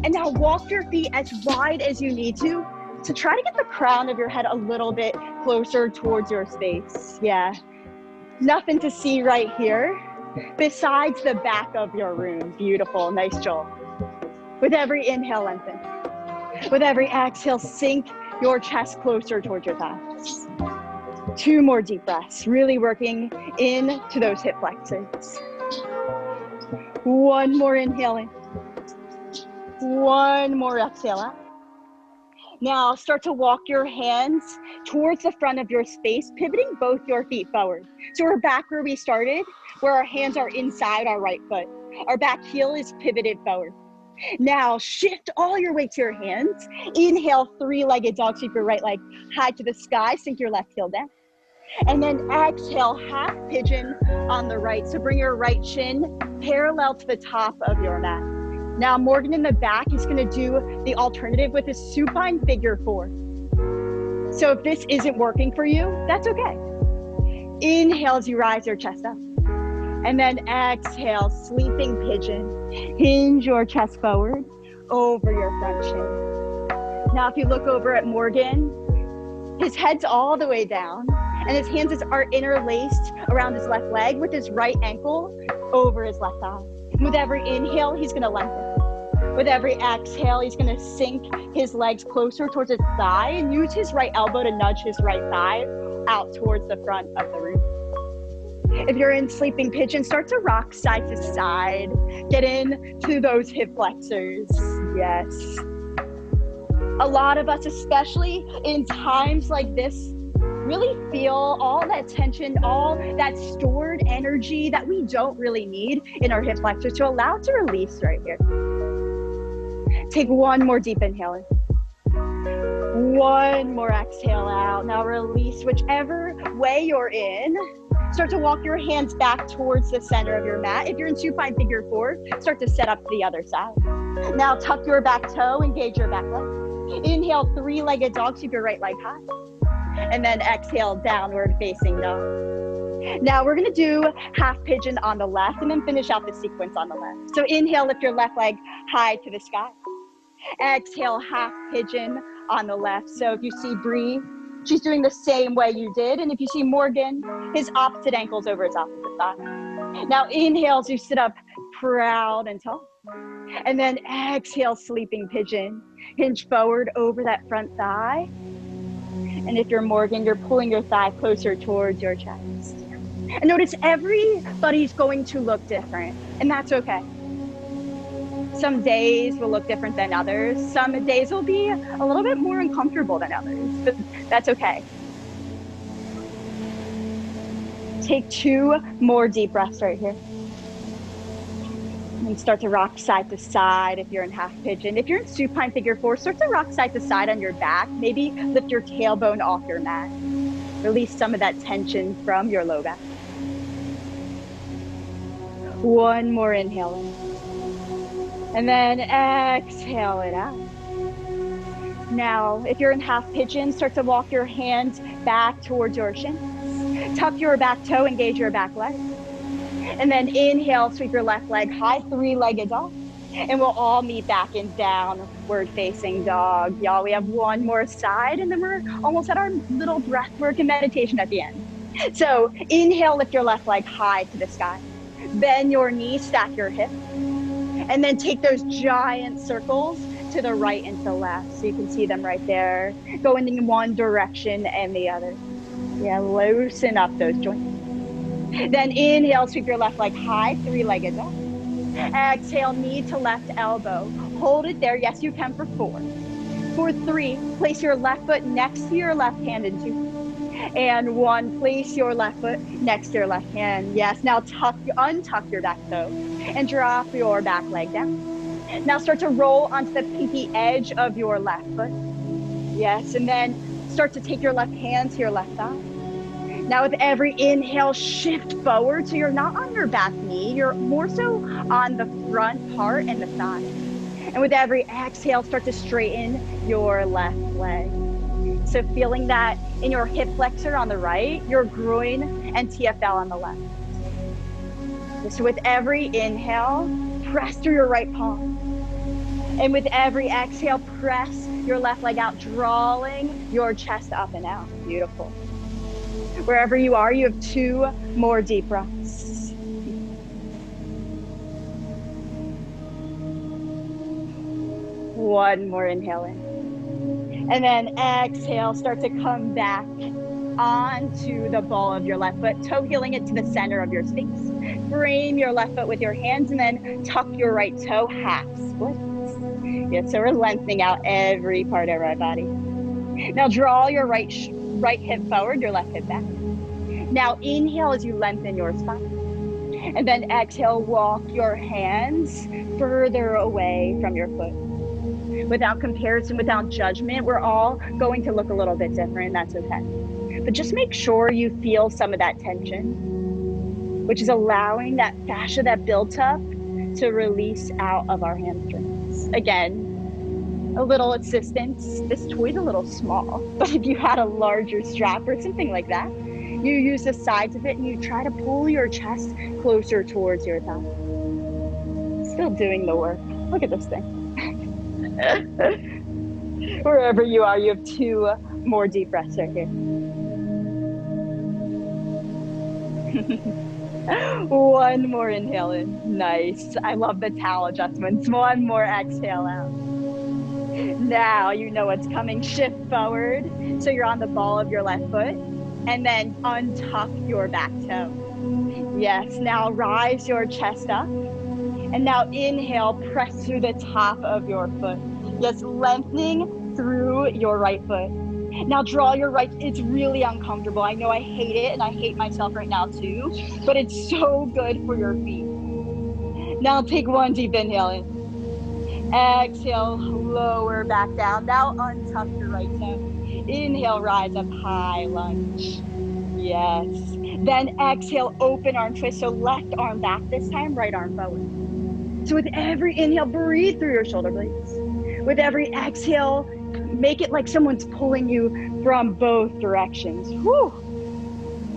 And now walk your feet as wide as you need to try to get the crown of your head a little bit closer towards your space, yeah. Nothing to see right here besides the back of your room. Beautiful, nice job. With every inhale, lengthen. With every exhale, sink your chest closer towards your thighs. 2 more deep breaths, really working into those hip flexors. One more inhale in. One more exhale out. Now start to walk your hands towards the front of your space, pivoting both your feet forward. So we're back where we started, where our hands are inside our right foot. Our back heel is pivoted forward. Now shift all your weight to your hands. Inhale, 3-legged dog, sweep your right leg high to the sky, sink your left heel down. And then exhale, half pigeon on the right. So bring your right shin parallel to the top of your mat. Now Morgan in the back is gonna do the alternative with a supine figure 4. So if this isn't working for you, that's okay. Inhale as you rise your chest up. And then exhale, sleeping pigeon. Hinge your chest forward over your front shin. Now, if you look over at Morgan, his head's all the way down and his hands are interlaced around his left leg with his right ankle over his left thigh. With every inhale, he's gonna lengthen. With every exhale, he's gonna sink his legs closer towards his thigh and use his right elbow to nudge his right thigh out towards the front of the room. If you're in sleeping pigeon, start to rock side to side. Get into those hip flexors. Yes. A lot of us, especially in times like this, really feel all that tension, all that stored energy that we don't really need in our hip flexors to allow to release right here. Take one more deep inhale in. One more exhale out. Now release whichever way you're in. Start to walk your hands back towards the center of your mat. If you're in supine figure 4, start to set up to the other side. Now tuck your back toe, engage your back leg. Inhale, 3-legged dog, keep your right leg high. And then exhale, downward facing dog. Now we're gonna do half pigeon on the left and then finish out the sequence on the left. So inhale, lift your left leg high to the sky. Exhale, half pigeon on the left. So if you see Bree, she's doing the same way you did. And if you see Morgan, his opposite ankle's over his opposite thigh. Now inhale as you sit up proud and tall. And then exhale, sleeping pigeon. Hinge forward over that front thigh. And if you're Morgan, you're pulling your thigh closer towards your chest. And notice everybody's going to look different, and that's okay. Some days will look different than others. Some days will be a little bit more uncomfortable than others, but that's okay. Take 2 more deep breaths right here. And start to rock side to side if you're in half pigeon. If you're in supine figure 4, start to rock side to side on your back. Maybe lift your tailbone off your mat. Release some of that tension from your low back. One more inhale in. And then exhale it out. Now, if you're in half pigeon, start to walk your hands back towards your shins. Tuck your back toe, engage your back leg. And then inhale, sweep your left leg high, 3-legged dog. And we'll all meet back in downward facing dog. Y'all, we have one more side and then we're almost at our little breath work and meditation at the end. So inhale, lift your left leg high to the sky. Bend your knees, stack your hips. And then take those giant circles to the right and to the left. So you can see them right there, going in one direction and the other. Yeah, loosen up those joints. Then inhale, sweep your left leg high, 3-legged dog. Exhale, knee to left elbow. Hold it there. Yes, you can for 4. For 3, place your left foot next to your left hand in 2. And 1, place your left foot next to your left hand. Yes, now untuck your back toe and drop your back leg down. Now start to roll onto the pinky edge of your left foot. Yes, and then start to take your left hand to your left thigh. Now with every inhale, shift forward so you're not on your back knee, you're more so on the front part and the thigh. And with every exhale, start to straighten your left leg. So feeling that in your hip flexor on the right, your groin and TFL on the left. So with every inhale, press through your right palm. And with every exhale, press your left leg out, drawing your chest up and out. Beautiful. Wherever you are, you have 2 more deep breaths. One more inhale in. And then exhale, start to come back onto the ball of your left foot, toe heeling it to the center of your space. Frame your left foot with your hands and then tuck your right toe, half splits. Yeah, so we're lengthening out every part of our body. Now draw your right hip forward, your left hip back. Now inhale as you lengthen your spine. And then exhale, walk your hands further away from your foot. Without comparison, without judgment, we're all going to look a little bit different, that's okay. but just make sure you feel some of that tension, which is allowing that fascia that built up to release out of our hamstrings. Again, a little assistance. This toy's a little small, but if you had a larger strap or something like that, you use the sides of it and you try to pull your chest closer towards your thigh. Still doing the work. Look at this thing. Wherever you are, you have 2 more deep breaths right here. One more inhale in. Nice. I love the towel adjustments. One more exhale out. Now you know what's coming. Shift forward so you're on the ball of your left foot, and then untuck your back toe. Yes, now rise your chest up, and now inhale, press through the top of your foot. Yes, lengthening through your right foot. Now draw your right, it's really uncomfortable. I know I hate it, and I hate myself right now too, but it's so good for your feet. Now take one deep inhale in. Exhale, lower back down. Now untuck your right toe. Inhale, rise up, high lunge. Yes. Then exhale, open arm twist. So left arm back this time, right arm forward. So with every inhale, breathe through your shoulder blades. With every exhale, make it like someone's pulling you from both directions. Whew.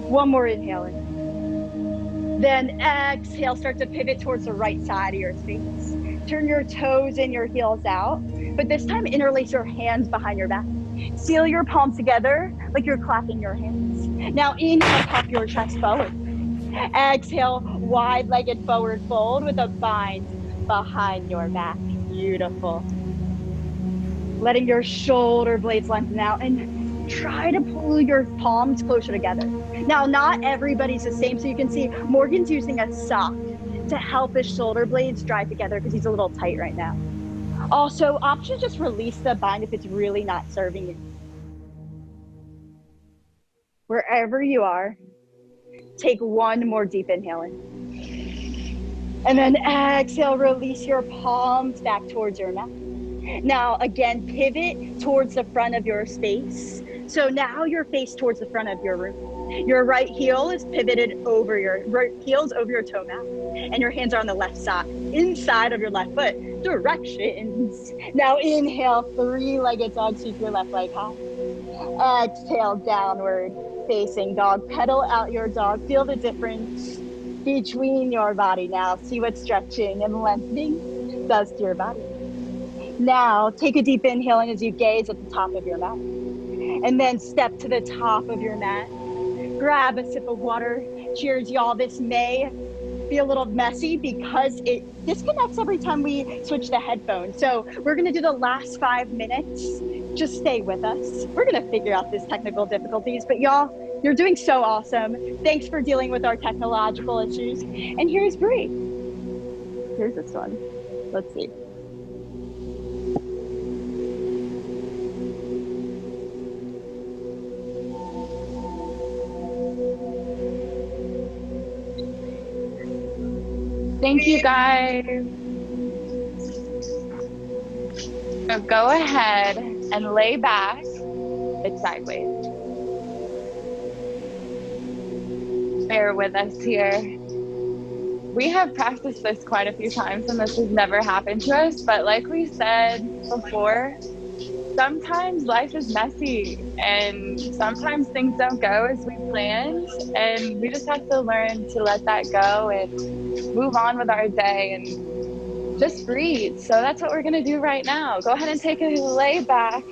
One more inhale in. Then exhale, start to pivot towards the right side of your space. Turn your toes and your heels out, but this time interlace your hands behind your back. Seal your palms together like you're clapping your hands. Now inhale, puff your chest forward. Exhale, wide-legged forward fold with a bind behind your back. Beautiful. Letting your shoulder blades lengthen out and try to pull your palms closer together. Now, not everybody's the same, so you can see Morgan's using a sock to help his shoulder blades dry together because he's a little tight right now. Also, option just release the bind if it's really not serving you. Wherever you are, take one more deep inhale in. And then exhale, release your palms back towards your mat. Now, again, pivot towards the front of your space. So now you're faced towards the front of your room. Your right heel is pivoted over your right heels over your toe mat, and your hands are on the left side, inside of your left foot. Directions. Now inhale, 3-legged dog, sweep your left leg high. Exhale, downward facing dog. Pedal out your dog. Feel the difference between your body now. See what stretching and lengthening does to your body. Now take a deep inhale in as you gaze at the top of your mat, and then step to the top of your mat. Grab a sip of water. Cheers, y'all. This may be a little messy because it disconnects every time we switch the headphones. So we're gonna do the last 5 minutes. Just stay with us. We're gonna figure out these technical difficulties, but y'all, you're doing so awesome. Thanks for dealing with our technological issues. And here's Bree. Here's this one. Let's see. Thank you, guys. So go ahead and lay back. It's sideways. Bear with us here. We have practiced this quite a few times and this has never happened to us, but like we said before, sometimes life is messy and sometimes things don't go as we planned, and we just have to learn to let that go and move on with our day and just breathe. So that's what we're going to do right now. Go ahead and take a lay back.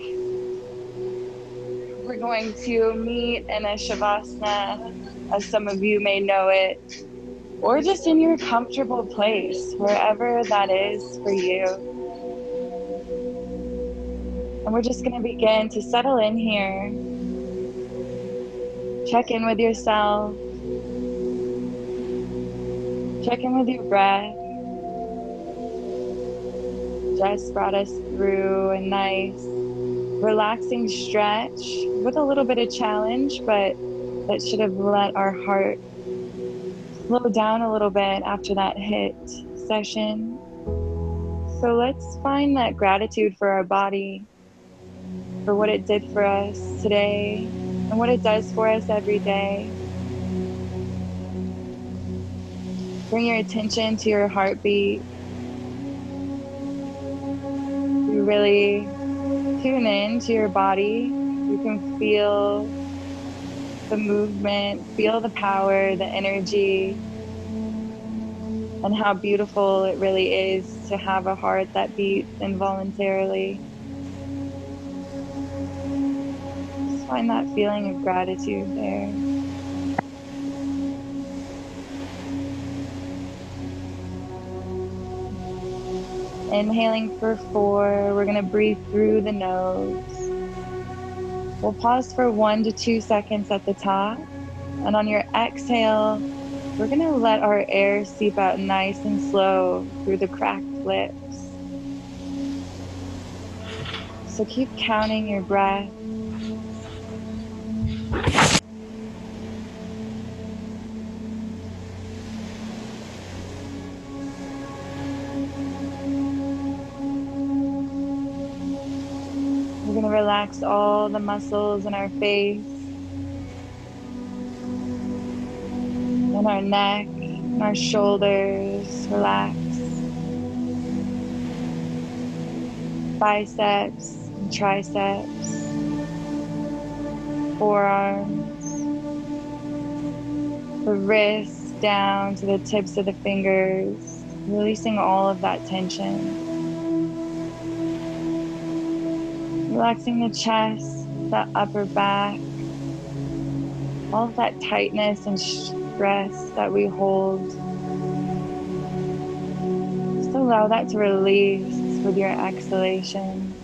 We're going to meet in a Shavasana, as some of you may know it, or just in your comfortable place, wherever that is for you. And we're just going to begin to settle in here. Check in with yourself. Check in with your breath. Just brought us through a nice, relaxing stretch with a little bit of challenge, but that should have let our heart slow down a little bit after that HIIT session. So let's find that gratitude for our body, for what it did for us today, and what it does for us every day. Bring your attention to your heartbeat. You really tune in to your body. You can feel the movement, feel the power, the energy, and how beautiful it really is to have a heart that beats involuntarily. Just find that feeling of gratitude there. Inhaling for 4, we're going to breathe through the nose. We'll pause for 1 to 2 seconds at the top. And on your exhale, we're going to let our air seep out nice and slow through the cracked lips. So keep counting your breath. We're going to relax all the muscles in our face, and our neck, and our shoulders. Relax. Biceps and triceps, forearms, the wrists down to the tips of the fingers, releasing all of that tension. Relaxing the chest, the upper back, all of that tightness and stress that we hold. Just allow that to release with your exhalation.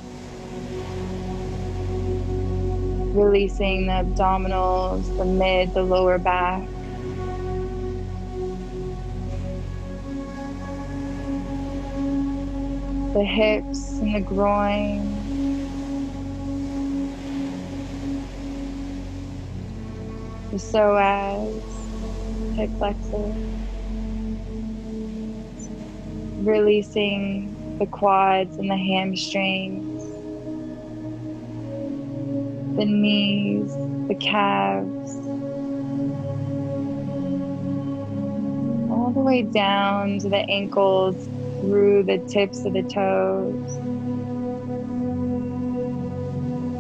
Releasing the abdominals, the mid, the lower back. The hips and the groin. The psoas, hip flexor. Releasing the quads and the hamstrings. The knees, the calves. All the way down to the ankles, through the tips of the toes.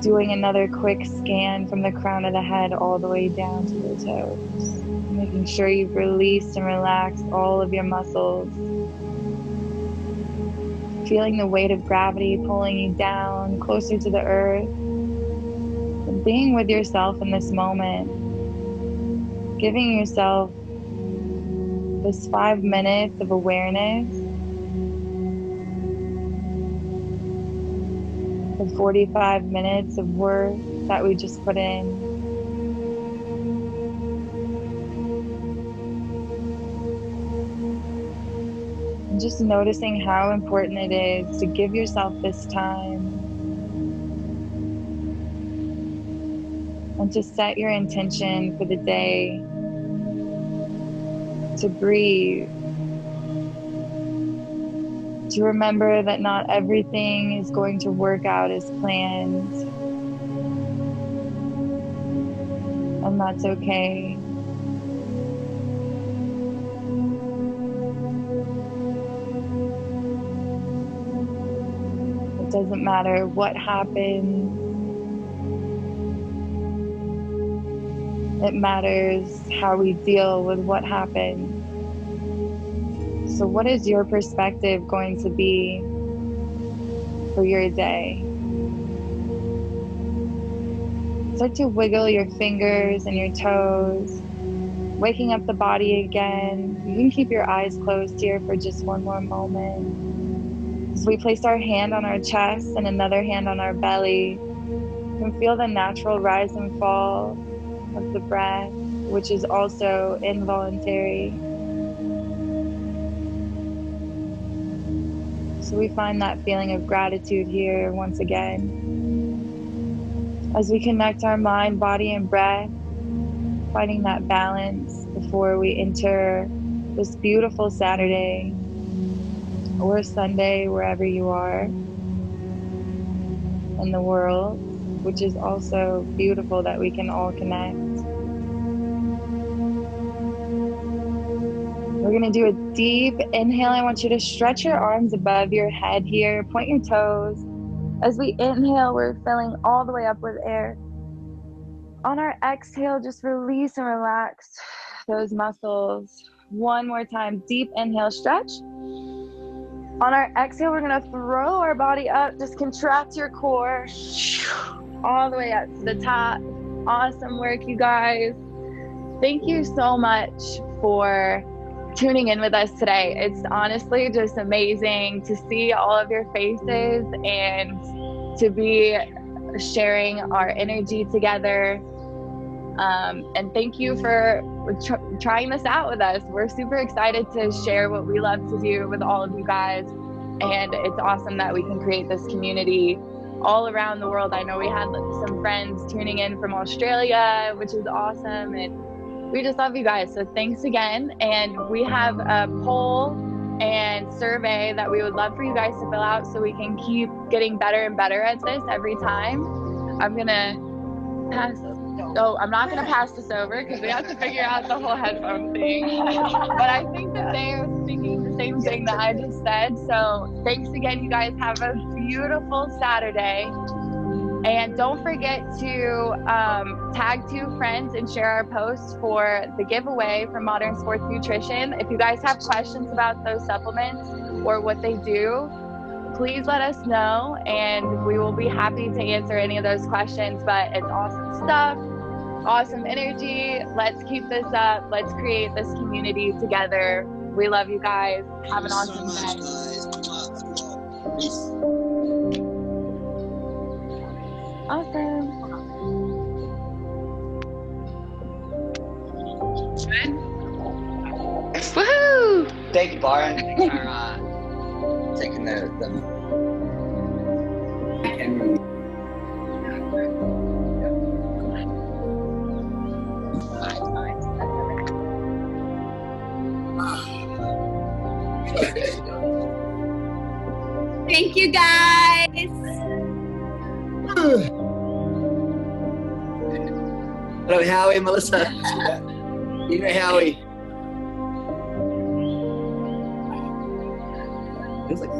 Doing another quick scan from the crown of the head all the way down to the toes. Making sure you've released and relaxed all of your muscles. Feeling the weight of gravity pulling you down closer to the earth. And being with yourself in this moment. Giving yourself this 5 minutes of awareness. The 45 minutes of work that we just put in. And just noticing how important it is to give yourself this time and to set your intention for the day, to breathe, to remember that not everything is going to work out as planned, and that's okay. It doesn't matter what happens. It matters how we deal with what happened. So what is your perspective going to be for your day? Start to wiggle your fingers and your toes, waking up the body again. You can keep your eyes closed here for just one more moment. As we place our hand on our chest and another hand on our belly, you can feel the natural rise and fall of the breath, which is also involuntary. So we find that feeling of gratitude here once again. As we connect our mind, body, and breath, finding that balance before we enter this beautiful Saturday or Sunday, wherever you are in the world. which is also beautiful that we can all connect. We're gonna do a deep inhale. I want you to stretch your arms above your head here, point your toes. As we inhale, we're filling all the way up with air. On our exhale, just release and relax those muscles. One more time, deep inhale, stretch. On our exhale, we're gonna throw our body up, just contract your core all the way up to the top. Awesome work, you guys. Thank you so much for tuning in with us today. It's honestly just amazing to see all of your faces and to be sharing our energy together. And thank you for trying this out with us. We're super excited to share what we love to do with all of you guys. And it's awesome that we can create this community all around the world. I know we had some friends tuning in from Australia, which is awesome. And we just love you guys. So thanks again. And we have a poll and survey that we would love for you guys to fill out so we can keep getting better and better at this every time. I'm gonna pass. Oh, I'm not gonna pass this over because we have to figure out the whole headphone thing. But I think that they're thinking the same thing that I just said. So thanks again, you guys. Have a beautiful Saturday. And don't forget to tag 2 friends and share our posts for the giveaway from Modern Sports Nutrition. If you guys have questions about those supplements or what they do, please let us know and we will be happy to answer any of those questions. But it's awesome stuff, awesome energy. Let's keep this up. Let's create this community together. We love you guys. Have an awesome day. Awesome. Good. Woohoo! Thank you, Byron. Thanks for taking the Thank you, guys. Hello, Howie, Melissa. You know Howie. Feels like